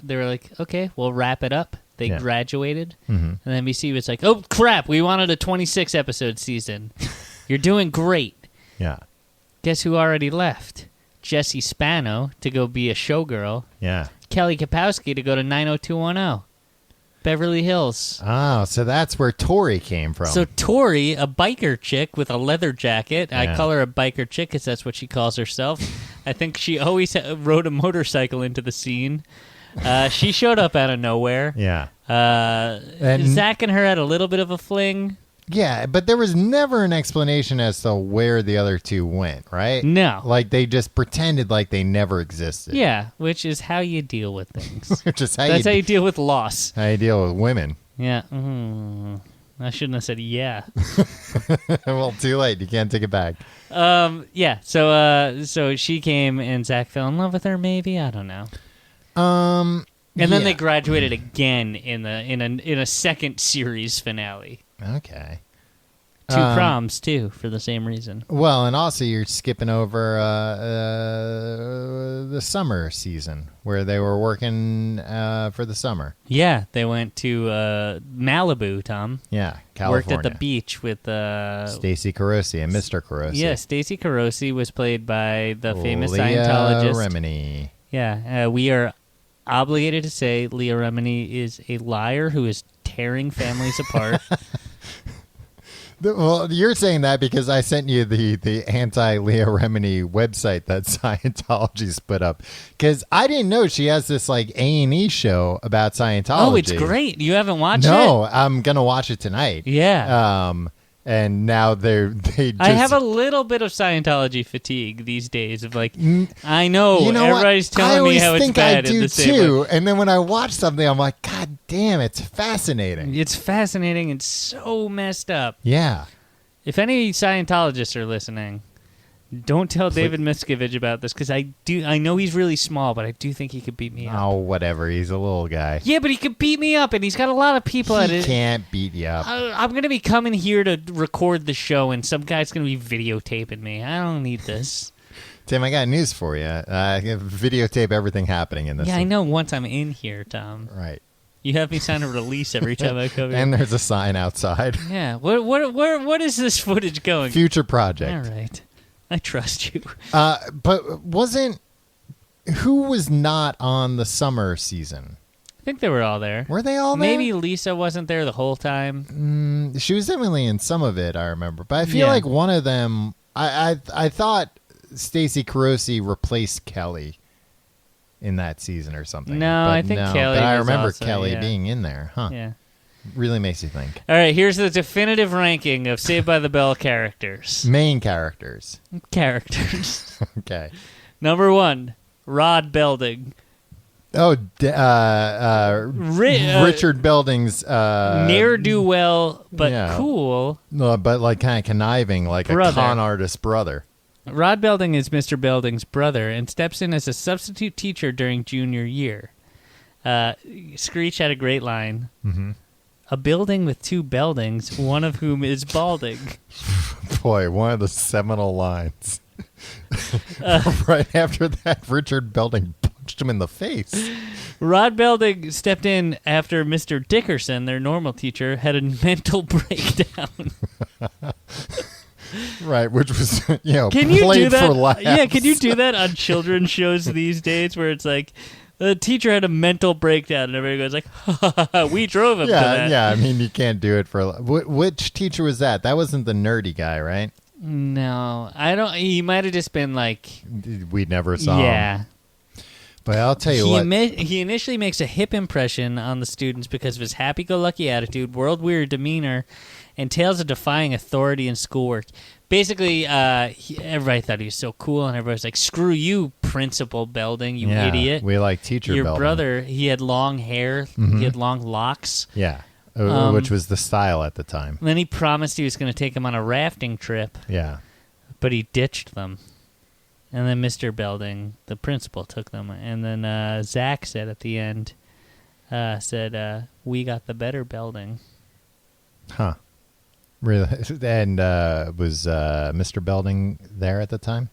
they were like, okay, we'll wrap it up. They graduated. Mm-hmm. And NBC was like, oh, crap, we wanted a 26-episode season. You're doing great. Yeah. Guess who already left? Jessie Spano to go be a showgirl. Yeah. Kelly Kapowski to go to 90210. Beverly Hills. Oh, so that's where Tori came from. So Tori, a biker chick with a leather jacket. Yeah. I call her a biker chick because that's what she calls herself. I think she always rode a motorcycle into the scene. She showed up out of nowhere. Yeah. Zack and her had a little bit of a fling. Yeah, but there was never an explanation as to where the other two went, right? No. They just pretended like they never existed. Yeah, which is how you deal with things. That's how you deal with loss. How you deal with women. Yeah. I shouldn't have said yeah. Well, too late. You can't take it back. Yeah. So she came and Zack fell in love with her. Maybe, I don't know. And then they graduated again in a second series finale. Okay. 2 proms too for the same reason. Well, and also you're skipping over the summer season where they were working for the summer. Yeah, they went to Malibu, Tom. Yeah, California. Worked at the beach with Stacey Carosi and Mr. Carosi. Yeah, Stacey Carosi was played by the famous Leah Scientologist. Remini. Yeah, we are obligated to say Leah Remini is a liar who is tearing families apart. Well, you're saying that because I sent you the anti-Leah Remini website that Scientology's put up. Because I didn't know she has this like A&E show about Scientology. Oh, it's great. You haven't watched it? No, I'm gonna watch it tonight. Yeah. And now they just... I have a little bit of Scientology fatigue these days. Of like, I know, everybody's telling me how it's bad. I do too. And then when I watch something, I'm like, God damn, it's fascinating. It's fascinating and so messed up. Yeah. If any Scientologists are listening, don't tell David Miscavige about this because I know he's really small, but I do think he could beat me up. Oh, whatever. He's a little guy. Yeah, but he could beat me up, and he's got a lot of people at it. He can't beat you up. I'm going to be coming here to record the show, and some guy's going to be videotaping me. I don't need this. Tim, I got news for you. Videotape everything happening in this. Yeah, I know once I'm in here, Tom. Right. You have me sign a release every time I come in. And there's a sign outside. Yeah. What is this footage going? Future project. All right. I trust you. But who was not on the summer season? I think they were all there. Were they all there? Maybe Lisa wasn't there the whole time. She was definitely in some of it, I remember. But I feel like one of them, I thought Stacey Carosi replaced Kelly in that season or something. No, I think Kelly But I was remember also, Kelly yeah. being in there. Huh. Yeah. Really makes you think. All right, here's the definitive ranking of Saved by the Bell characters. Main characters. Characters. Okay. Number 1, Rod Belding. Oh, Richard Belding's... ne'er-do-well, but cool. No, but like kind of conniving, like brother. A con artist brother. Rod Belding is Mr. Belding's brother and steps in as a substitute teacher during junior year. Screech had a great line. Mm-hmm. A building with 2 Beldings, one of whom is balding. Boy, one of the seminal lines. Right after that, Richard Belding punched him in the face. Rod Belding stepped in after Mr. Dickerson, their normal teacher, had a mental breakdown. Right, which was, can you played do that? for laughs. Yeah, can you do that on children's shows these days where it's like, the teacher had a mental breakdown and everybody goes like, we drove him to that. Yeah, I mean, you can't do it for... Which teacher was that? That wasn't the nerdy guy, right? No, I don't... He might have just been like... We never saw him. But I'll tell you what... He initially makes a hip impression on the students because of his happy-go-lucky attitude, world-weary demeanor, and tales of defying authority in schoolwork. Basically, everybody thought he was so cool, and everybody was like, screw you, Principal Belding, you idiot. We like teacher Your Belding. brother, he had long hair, he had long locks. Yeah, which was the style at the time. Then he promised he was going to take him on a rafting trip. Yeah. But he ditched them. And then Mr. Belding, the principal, took them. And then Zack said at the end, we got the better Belding. Huh. Really? And was Mr. Belding there at the time?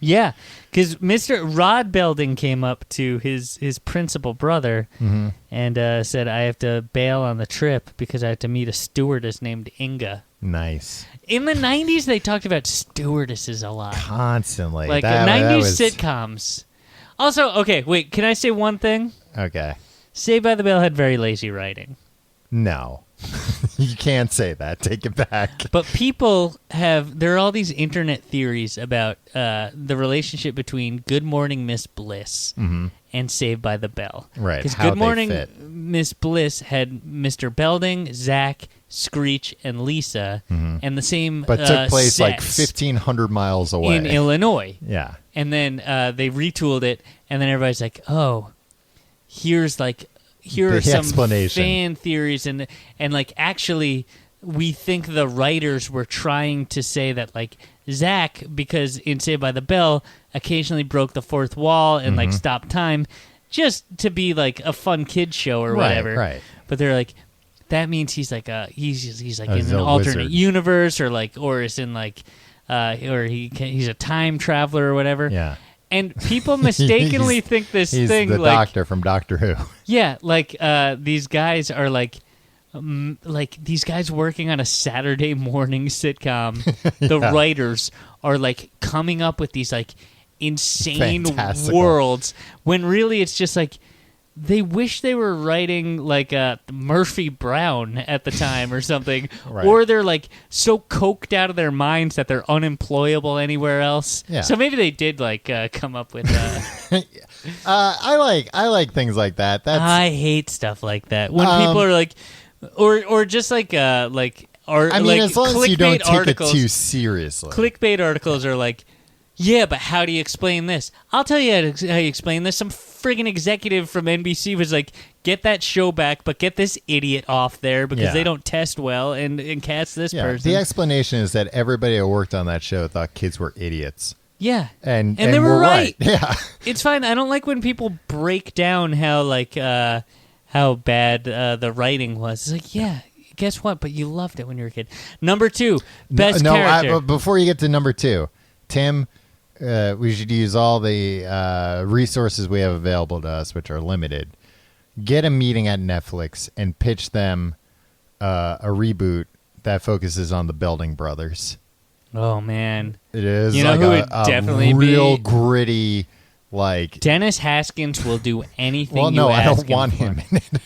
Yeah, because Mr. Rod Belding came up to his principal brother and said, I have to bail on the trip because I have to meet a stewardess named Inga. Nice. In the 90s, they talked about stewardesses a lot. Constantly. Like 90s sitcoms. Also, okay, wait, can I say one thing? Okay. Saved by the Bell had very lazy writing. No. You can't say that. Take it back. But there are all these internet theories about the relationship between Good Morning Miss Bliss and Saved by the Bell. Right. Because Good Morning Miss Bliss had Mr. Belding, Zack, Screech, and Lisa, and the same but took place like sets 1,500 miles away. in Illinois. Yeah. And then they retooled it, and then everybody's like, oh, here are some fan theories, and like actually we think the writers were trying to say that like Zack, because in Saved by the Bell, occasionally broke the fourth wall and like stopped time, just to be like a fun kid show or whatever. Right. But they're like, that means he's like he's like He's in an a alternate wizard. universe, or is in like or he's a time traveler or whatever. Yeah. And people mistakenly think this he's thing the like doctor from Doctor Who. Yeah, like these guys are like these guys working on a Saturday morning sitcom. The writers are like coming up with these like insane Fantastical. worlds when really it's just like they wish they were writing like Murphy Brown at the time or something, Right. or they're like so coked out of their minds that they're unemployable anywhere else. Yeah. So maybe they did like come up with. I like things like that. I hate stuff like that when people are like, or just like. Or, I mean, like, as long as you don't take articles, it too seriously. Clickbait articles are like, yeah, but how do you explain this? I'll tell you how you explain this. Some friggin' executive from NBC was like, get that show back, but get this idiot off there because they don't test well and cast this person. The explanation is that everybody who worked on that show thought kids were idiots. Yeah. And they were right. Yeah. It's fine. I don't like when people break down how bad the writing was. It's like, yeah. Guess what? But you loved it when you were a kid. Number 2, best character. But before you get to number 2, Tim, we should use all the resources we have available to us, which are limited. Get a meeting at Netflix and pitch them a reboot that focuses on the Belding brothers. Oh, man. It is you know like who a would definitely real be? Gritty, like... Dennis Haskins will do anything well, no, you I ask don't want for. him in it.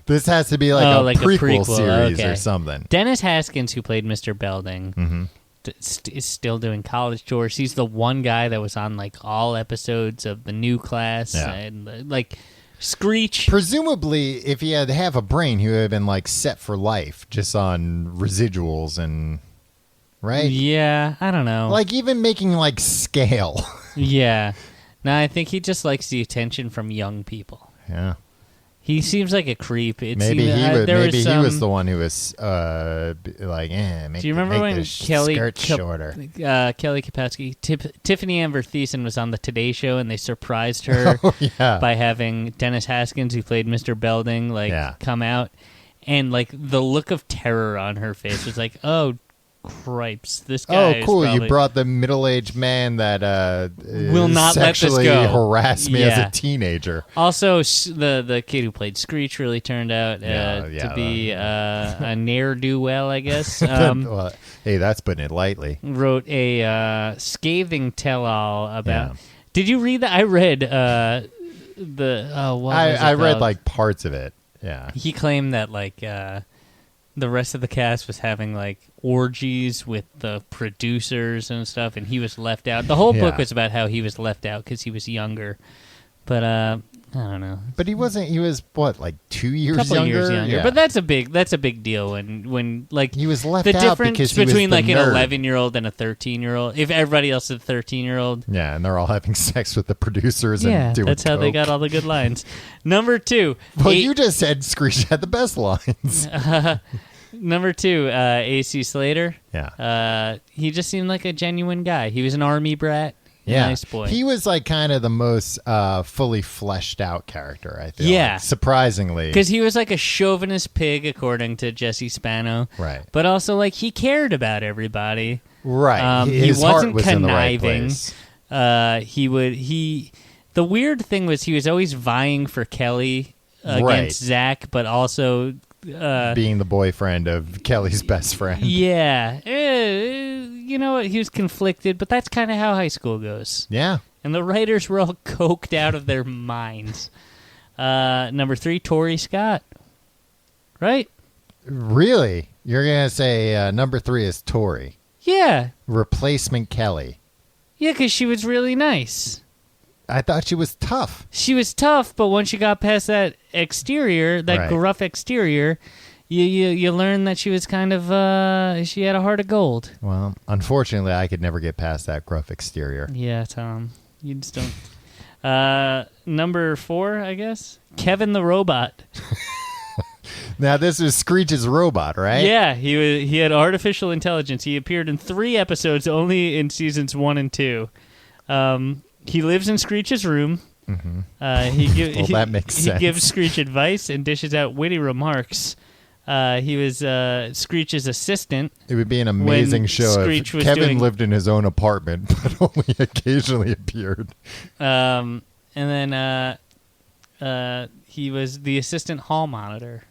This has to be like a prequel series or something. Dennis Haskins, who played Mr. Belding, is still doing college tours. He's the one guy that was on like all episodes of the new class and like Screech. Presumably, if he had half a brain, he would have been like set for life just on residuals and right. Yeah, I don't know. Like even making like Scale. Yeah. No, I think he just likes the attention from young people. Yeah. He seems like a creep. Maybe he was the one who was like, make, do you remember when Kelly shorter? Kelly Kapowski, Tiffany Amber Thiessen was on the Today Show, and they surprised her by having Dennis Haskins, who played Mr. Belding, come out, and like the look of terror on her face was like, oh. Cripes! This guy. Oh, cool! Is You brought the middle-aged man that will not let this go. Harassed me as a teenager. Also, the kid who played Screech really turned out to be a ne'er-do-well, I guess. Well, hey, that's putting it lightly. Wrote a scathing tell-all about. Yeah. Did you read that? I read I read like parts of it. Yeah. He claimed that like. The rest of the cast was having like orgies with the producers and stuff, and he was left out. The whole book was about how he was left out because he was younger. But I don't know. But he wasn't. He was what, like 2 years younger? Yeah. But that's a big deal when like he was left the out difference because between like nerd. An 11-year-old and a 13-year-old. If everybody else is a 13-year-old, yeah, and they're all having sex with the producers and doing that's how coke. they got all the good lines. Number 2. Well, you just said Screech had the best lines. Number 2, AC Slater. Yeah. He just seemed like a genuine guy. He was an army brat. Yeah. Nice boy. He was like kind of the most fully fleshed out character, I feel. Yeah. Like, surprisingly. Because he was like a chauvinist pig, according to Jesse Spano. Right. But also like he cared about everybody. Right. His he wasn't heart was conniving. In the right place. The weird thing was he was always vying for Kelly against Zack, but also being the boyfriend of Kelly's best friend. Yeah. You know what? He was conflicted, but that's kind of how high school goes. Yeah. And the writers were all coked out of their minds. Number 3, Tori Scott. Right? Really? You're going to say number 3 is Tori? Yeah. Replacement Kelly. Yeah, because she was really nice. I thought she was tough. She was tough, but once you got past that exterior, that gruff exterior, you learn that she was kind of she had a heart of gold. Well, unfortunately, I could never get past that gruff exterior. Yeah, Tom, you just don't. Number 4, I guess, Kevin the Robot. Now this is Screech's robot, right? Yeah, he had artificial intelligence. He appeared in 3 episodes, only in seasons 1 and 2. He lives in Screech's room. Mm-hmm. That makes sense. He gives Screech advice and dishes out witty remarks. He was Screech's assistant. It would be an amazing show if Kevin lived in his own apartment, but only occasionally appeared. And then he was the assistant hall monitor.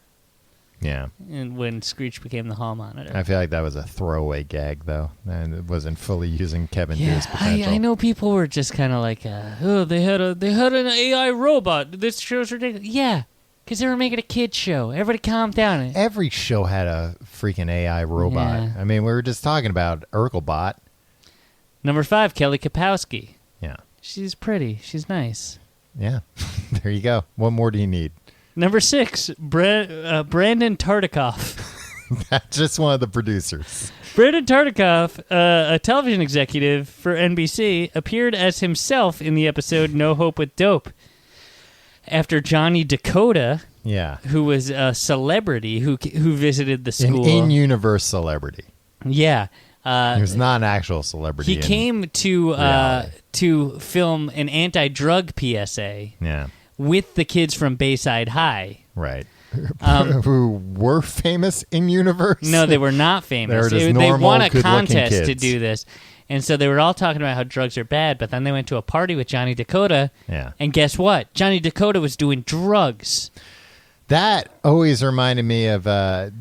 Yeah. And when Screech became the hall monitor. I feel like that was a throwaway gag, though, and it wasn't fully using Kevin to his potential. I know people were just kind of like, oh, they had an AI robot. This show's ridiculous. Yeah, because they were making a kid show. Everybody calm down. Every show had a freaking AI robot. Yeah. I mean, we were just talking about Urkelbot. Number 5, Kelly Kapowski. Yeah. She's pretty. She's nice. Yeah. There you go. What more do you need? Number 6, Brandon Tartikoff. That's just one of the producers. Brandon Tartikoff, a television executive for NBC, appeared as himself in the episode No Hope with Dope. After Johnny Dakota, who was a celebrity who visited the school. An in-universe celebrity. Yeah. He was not an actual celebrity. He came to film an anti-drug PSA with the kids from Bayside High. Right. Who were famous in universe? No, they were not famous. They won a contest kids to do this. And so they were all talking about how drugs are bad, but then they went to a party with Johnny Dakota. Yeah. And guess what? Johnny Dakota was doing drugs. That always reminded me of,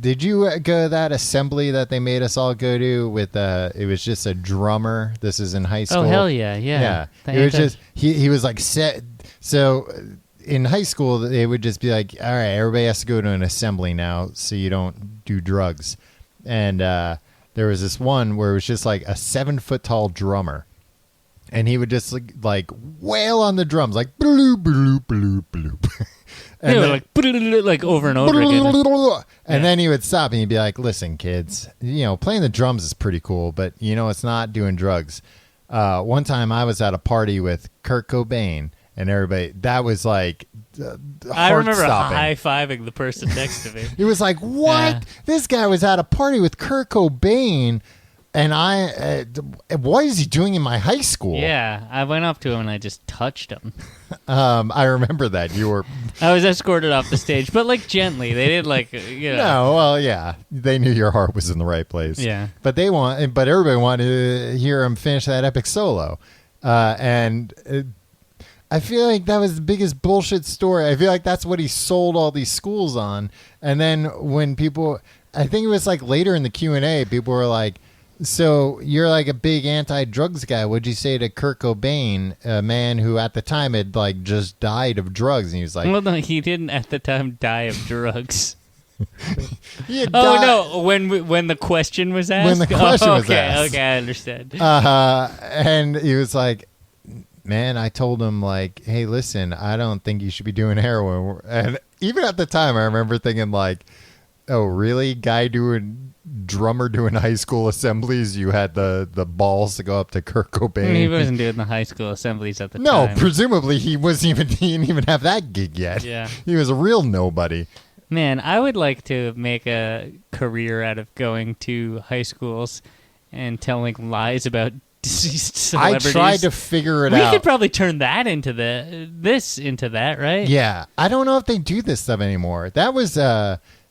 did you go to that assembly that they made us all go to with, it was just a drummer. This is in high school. Oh, hell yeah. Yeah. It was just, he was like set. So in high school, they would just be like, all right, everybody has to go to an assembly now so you don't do drugs. And there was this one where it was just like a 7-foot-tall drummer. And he would just like wail on the drums, like bloop, bloop, bloop, bloop. And then, like over and over again. And then he would stop and he'd be like, listen, kids, playing the drums is pretty cool, but it's not doing drugs. One time I was at a party with Kurt Cobain and everybody, that was like I remember high-fiving the person next to me. It was like, what? Yeah. This guy was at a party with Kurt Cobain. And what is he doing in my high school? Yeah, I went up to him and I just touched him. I remember that. I was escorted off the stage, but like gently. They didn't No, well, yeah. They knew your heart was in the right place. Yeah. But everybody wanted to hear him finish that epic solo. And I feel like that was the biggest bullshit story. I feel like that's what he sold all these schools on. And then when people, I think it was like later in the Q&A, people were like, so you're like a big anti-drugs guy. What'd you say to Kurt Cobain, a man who at the time had like just died of drugs? And he was like, well, no, he didn't at the time die of drugs. No, when the question was asked. When the question was asked. Okay, I understand. And he was like, man, I told him like, hey, listen, I don't think you should be doing heroin. And even at the time, I remember thinking like, oh, really? Drummer doing high school assemblies, you had the balls to go up to Kurt Cobain. He wasn't doing the high school assemblies at the time. No, presumably he didn't even have that gig yet. Yeah. He was a real nobody. Man, I would like to make a career out of going to high schools and telling lies about deceased celebrities. I tried to figure it out. We could probably turn that into that, right? Yeah. I don't know if they do this stuff anymore. That was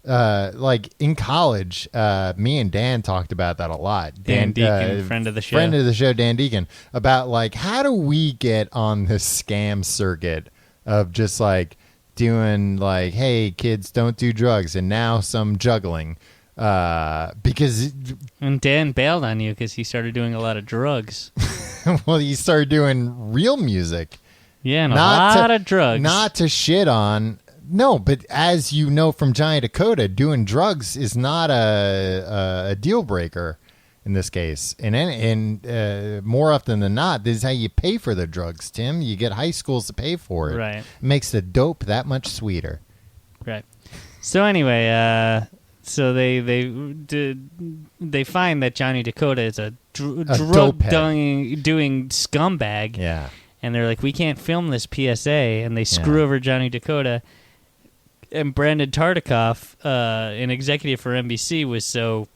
like in college, me and Dan talked about that a lot. Dan Deacon, friend of the show, Dan Deacon, about like how do we get on this scam circuit of just like doing like, hey kids, don't do drugs, and now some juggling because and Dan bailed on you because he started doing a lot of drugs. Well, he started doing real music. Yeah, and a lot of drugs. Not to shit on. No, but as you know from Johnny Dakota, doing drugs is not a deal breaker in this case. And more often than not, this is how you pay for the drugs, Tim. You get high schools to pay for it. Right. It makes the dope that much sweeter. Right. So anyway, so they find that Johnny Dakota is a drug doing scumbag. Yeah. And they're like, we can't film this PSA, and they screw over Johnny Dakota. And Brandon Tartikoff, an executive for NBC, was so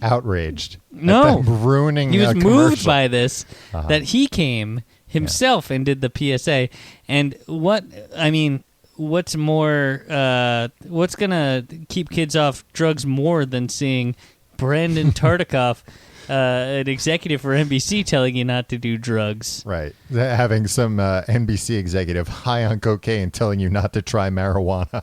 outraged. No, ruining. He was moved by this that he came himself and did the PSA. And what's more? What's gonna keep kids off drugs more than seeing Brandon Tartikoff an executive for NBC telling you not to do drugs. Right. Having some NBC executive high on cocaine telling you not to try marijuana.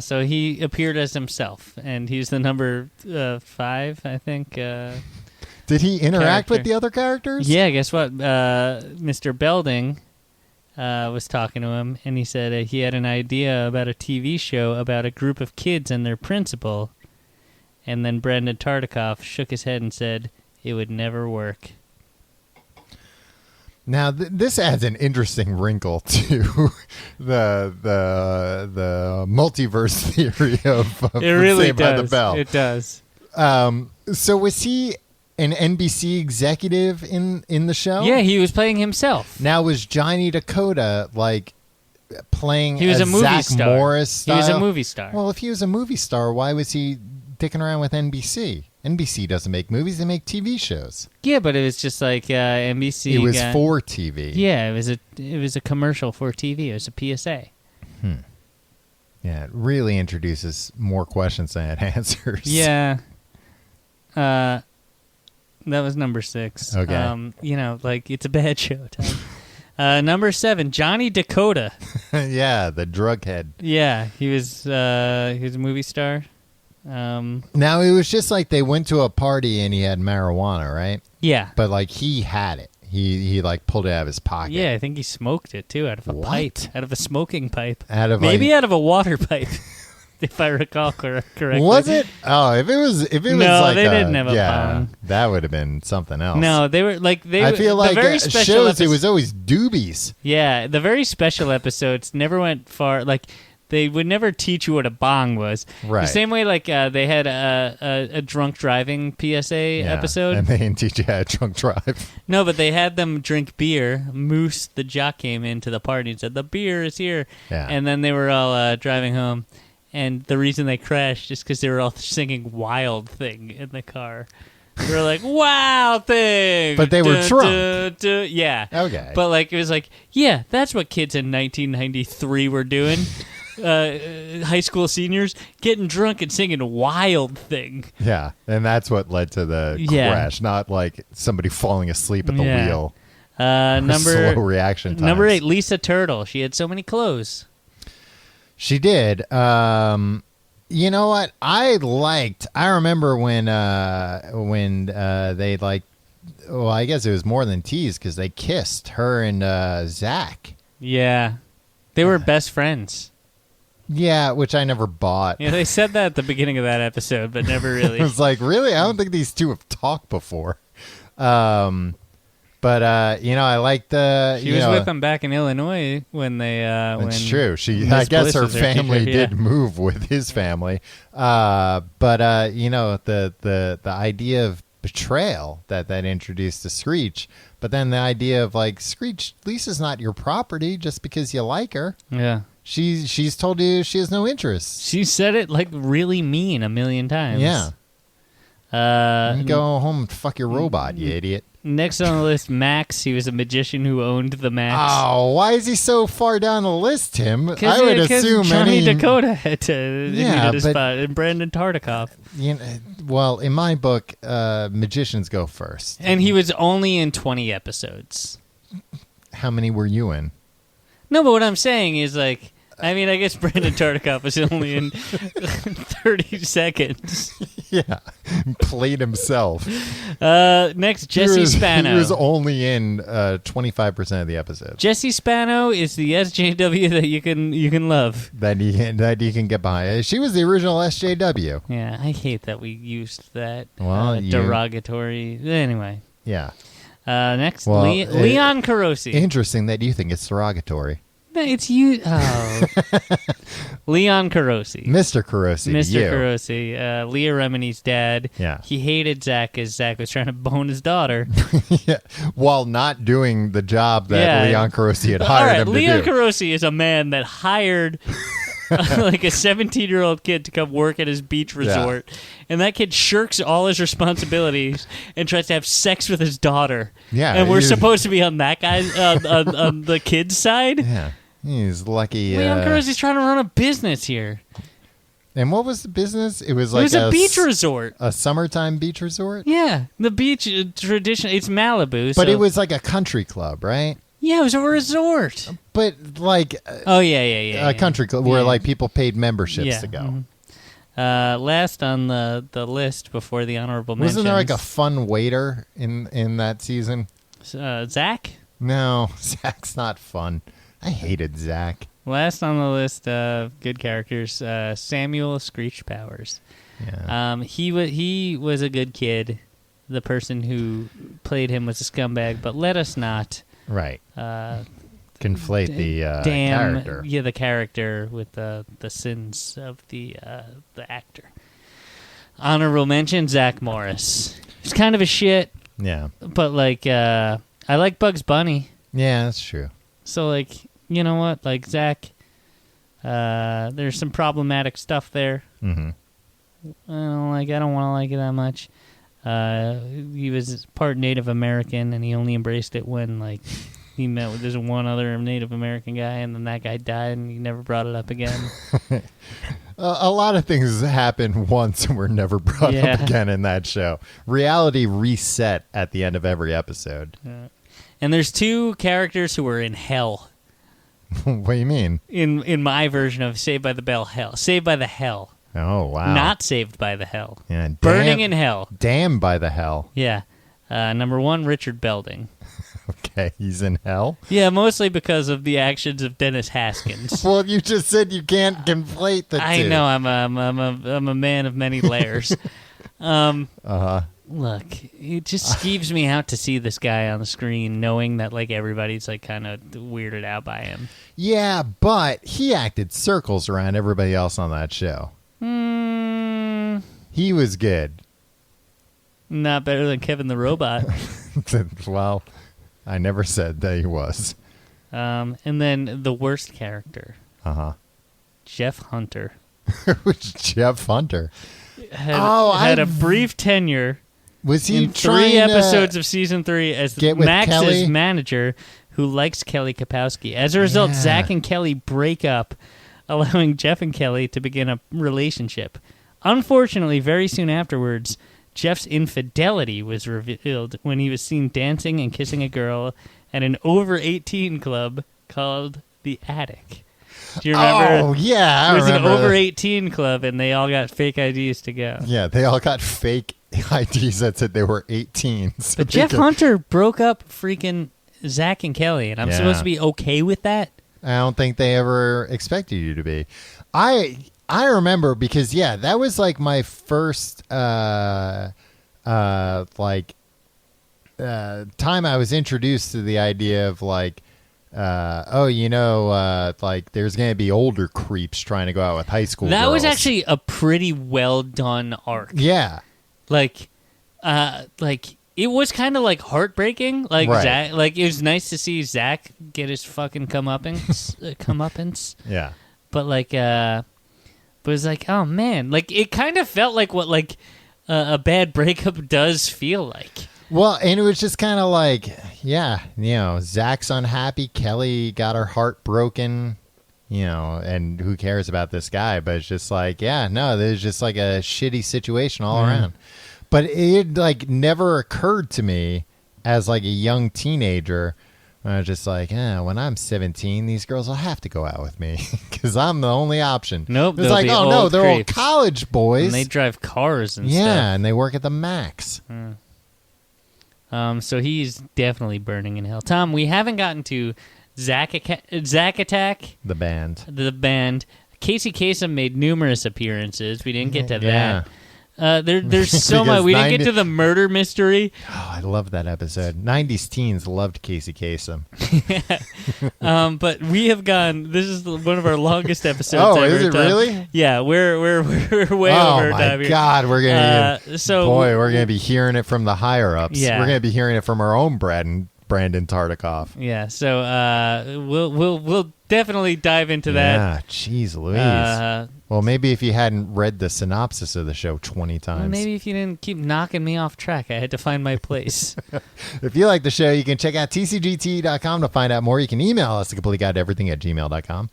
So he appeared as himself, and he's the number 5, I think. Did he interact with the other characters? Yeah, guess what? Mr. Belding was talking to him, and he said he had an idea about a TV show about a group of kids and their principal. And then Brandon Tartikoff shook his head and said it would never work. Now, this adds an interesting wrinkle to the multiverse theory of it really Saved does. by the Bell. It does. So was he an NBC executive in the show? Yeah, he was playing himself. Now, was Johnny Dakota like playing he was a movie Zach star. Morris style? He was a movie star. Well, if he was a movie star, why was he dicking around with NBC? NBC doesn't make movies; they make TV shows. Yeah, but it was just like NBC. It was for TV. Yeah, it was a commercial for TV. It was a PSA. Yeah, it really introduces more questions than it answers. Yeah. That was number 6. Okay. It's a bad show, Tom. Number 7, Johnny Dakota. Yeah, the drug head. Yeah, he was a movie star. Now, it was just like they went to a party and he had marijuana, right? Yeah. But, like, he had it. He like, pulled it out of his pocket. Yeah, I think he smoked it, too, out of a pipe. Out of a smoking pipe. Out of out of a water pipe, if I recall correctly. Was it? Oh, if it was no, like they didn't have a bong. That would have been something else. No, they were like I feel like very it special shows it was always doobies. Yeah, the very special episodes never went far. Like they would never teach you what a bong was. Right. The same way, like they had a drunk driving PSA episode, and they didn't teach you how to drunk drive. No, but they had them drink beer. Moose, the jock, came into the party and said, "The beer is here." Yeah. And then they were all driving home. And the reason they crashed is because they were all singing Wild Thing in the car. They were like, Wild Thing! But they were drunk. Yeah. Okay. But like it was like, yeah, that's what kids in 1993 were doing. High school seniors getting drunk and singing Wild Thing. Yeah, and that's what led to the crash, not like somebody falling asleep at the wheel. Slow reaction times. Number 8, Lisa Turtle. She had so many clothes. She did. You know what? I remember when they like. Well, I guess it was more than teased because they kissed, her and Zack. Yeah, they were best friends. Yeah, which I never bought. Yeah, they said that at the beginning of that episode, but never really. It was like, really? I don't think these two have talked before. But I like the. She was with them back in Illinois when they. It's true. I guess her family did move with his family. The idea of betrayal that introduced to Screech, but then the idea of like, Screech, Lisa's not your property just because you like her. Yeah. She's told you she has no interest. She said it like really mean a million times. Yeah. You go home and fuck your robot, you idiot. Next on the list, Max. He was a magician who owned the Max. Oh, why is he so far down the list, Tim? I would assume Johnny Dakota had to needed a spot, and Brandon Tartikoff. Well, in my book, magicians go first. And he was only in 20 episodes. How many were you in? No, but what I'm saying is like, I mean, I guess Brandon Tartikoff was only in 30 seconds. Yeah, played himself. Next, Jesse Spano. He was only in 25% of the episodes. Jesse Spano is the SJW that you can love. That you can get behind. She was the original SJW. Yeah, I hate that we used that derogatory. Anyway. Yeah. Next, Leon Carosi. Interesting that you think it's derogatory. No, it's you. Oh. Leon Carosi. Mr. Carosi. Mr. Carosi. Leah Remini's dad. Yeah. He hated Zack because Zack was trying to bone his daughter. Yeah. While not doing the job that Leon Carosi had hired him to do. Leon Carosi is a man that hired like a 17-year-old kid to come work at his beach resort. Yeah. And that kid shirks all his responsibilities and tries to have sex with his daughter. Yeah. And we're supposed to be on that guy's on the kid's side? Yeah. He's lucky. Leon Carosi's trying to run a business here. And what was the business? It was It like was a beach resort. A summertime beach resort? Yeah, the beach tradition. It's Malibu. But so- it was like a country club, right? Yeah, it was a resort. But like Oh, yeah. a country club where Yeah. like people paid memberships to go. Last on the list before the honorable mentions. Wasn't there like a fun waiter in that season? Zack? No, Zack's not fun. I hated Zack. Last on the list of good characters, Samuel Screech Powers. Yeah. He was a good kid. The person who played him was a scumbag, but let us not Right. Conflate the character. Yeah, the character with the sins of the actor. Honorable mention: Zach Morris. He's kind of a shit, Yeah. but like I like Bugs Bunny, Yeah, that's true. so like you know what, like Zach. There's some problematic stuff there. Mm-hmm. I don't want to like it that much. He was part Native American, and he only embraced it when like he met with this one other Native American guy, and then that guy died, and he never brought it up again. A lot of things happen once and were never brought up again in that show. Reality reset at the end of every episode. And there's two characters who are in hell. What do you mean? In my version of Saved by the Bell, hell. Saved by the Hell. Oh, wow. Not Saved by the Hell. Yeah, Burning in Hell. Damned by the hell. Yeah. Number one, Richard Belding. Okay, he's in hell? Yeah, mostly because of the actions of Dennis Haskins. Well, you just said you can't conflate the two. I know, I'm a man of many layers. Look, it just skeeves me out to see this guy on the screen, knowing that like everybody's like kind of weirded out by him. Yeah, but he acted circles around everybody else on that show. He was good. Not better than Kevin the Robot. Well, I never said that he was. And then the worst character, Jeff Hunter. Who's Jeff Hunter? Had a brief tenure. Was he in trying 3 episodes to of season 3 as get with Max's Kelly? manager, who likes Kelly Kapowski? As a result, Yeah. Zack and Kelly break up, allowing Jeff and Kelly to begin a relationship. Unfortunately, very soon afterwards, Jeff's infidelity was revealed when he was seen dancing and kissing a girl at an over-18 club called The Attic. Do you remember? Oh, yeah, I It was remember. an over-18 club, and they all got fake IDs to go. Yeah, they all got fake IDs that said they were 18. So But they Jeff could- Hunter broke up freaking Zack and Kelly, and I'm Yeah. supposed to be okay with that? I don't think they ever expected you to be. I remember because that was like my first time I was introduced to the idea of like like there's going to be older creeps trying to go out with high school That girls. was actually a pretty well done arc. Yeah. Like it was kind of like heartbreaking. Like Right. Zack, like it was nice to see Zack get his fucking comeuppance. Yeah. But like, but it was like, oh man, like it kind of felt like what like a bad breakup does feel like. Well, and it was just kind of like, Zach's unhappy. Kelly got her heart broken, and who cares about this guy? But it's just like, there's just like a shitty situation all around. But it like never occurred to me as like a young teenager. I was just like, when I'm 17, these girls will have to go out with me because I'm the only option. Nope. It's they'll like, be oh, no, old they're all creeps. college boys. And they drive cars and yeah, stuff. and they work at the Max. So he's definitely burning in hell. Tom, we haven't gotten to Zack Attack, The band. the band. Casey Kasem made numerous appearances. We didn't get to Yeah. that. There's so Because much. We didn't 90 get to the murder mystery. Oh, I love that episode. 90s teens loved Casey Kasem. But we have gone. This is one of our longest episodes. Oh, ever, is it Tom. really? Yeah, we're way Oh over my time here. God, we're gonna we're gonna be hearing it from the higher ups. Yeah. We're gonna be hearing it from our own Brandon Tartikoff. Yeah, so we'll definitely dive into that. Yeah, jeez Louise. Well, maybe if you hadn't read the synopsis of the show 20 times. Well, maybe if you didn't keep knocking me off track, I had to find my place. If you like the show, you can check out tcgt.com to find out more. You can email us at completeguideeverything@gmail.com.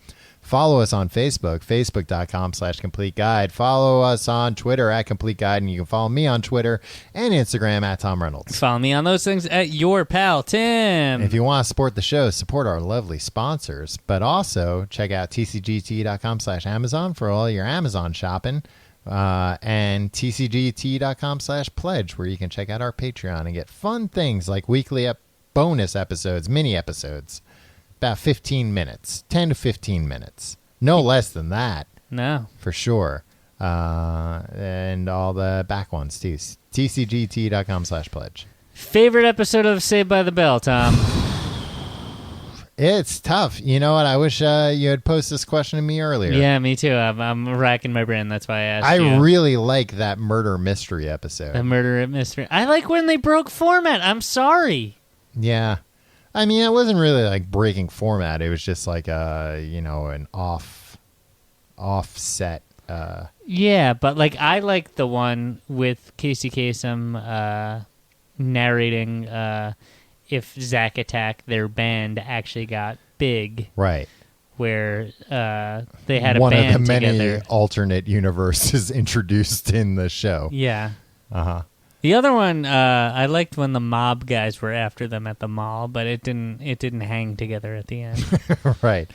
Follow us on Facebook, facebook.com/complete guide. Follow us on Twitter at complete guide, and you can follow me on Twitter and Instagram at Tom Reynolds. Follow me on those things at your pal Tim. If you want to support the show, support our lovely sponsors, but also check out tcgt.com/Amazon for all your Amazon shopping, and tcgt.com/pledge, where you can check out our Patreon and get fun things like weekly bonus episodes, mini episodes. About 15 minutes, 10 to 15 minutes. No less than that. No. For sure. And all the back ones, too. tcgt.com/pledge. Favorite episode of Saved by the Bell, Tom? It's tough. You know what? I wish you had posed this question to me earlier. Yeah, me too. I'm racking my brain. That's why I asked you. I really like that murder mystery episode. The murder mystery. I like when they broke format. I'm sorry. Yeah. I mean, it wasn't really like breaking format. It was just like an offset. Yeah, but like I like the one with Casey Kasem narrating if Zack Attack, their band, actually got big. Right. Where they had a one band of the many together. Alternate universes introduced in the show. Yeah. Uh-huh. The other one, I liked when the mob guys were after them at the mall, but it didn't hang together at the end. Right.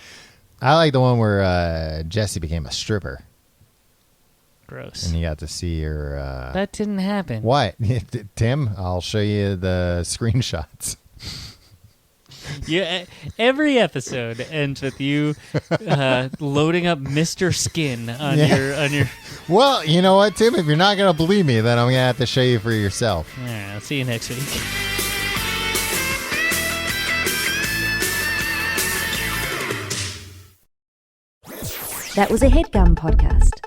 I like the one where Jessie became a stripper. Gross. And you got to see her. That didn't happen. What? Tim, I'll show you the screenshots. Yeah, every episode ends with you loading up Mr. Skin on your. Well, you know what, Tim? If you're not gonna believe me, then I'm gonna have to show you for yourself. All right, I'll see you next week. That was a HeadGum podcast.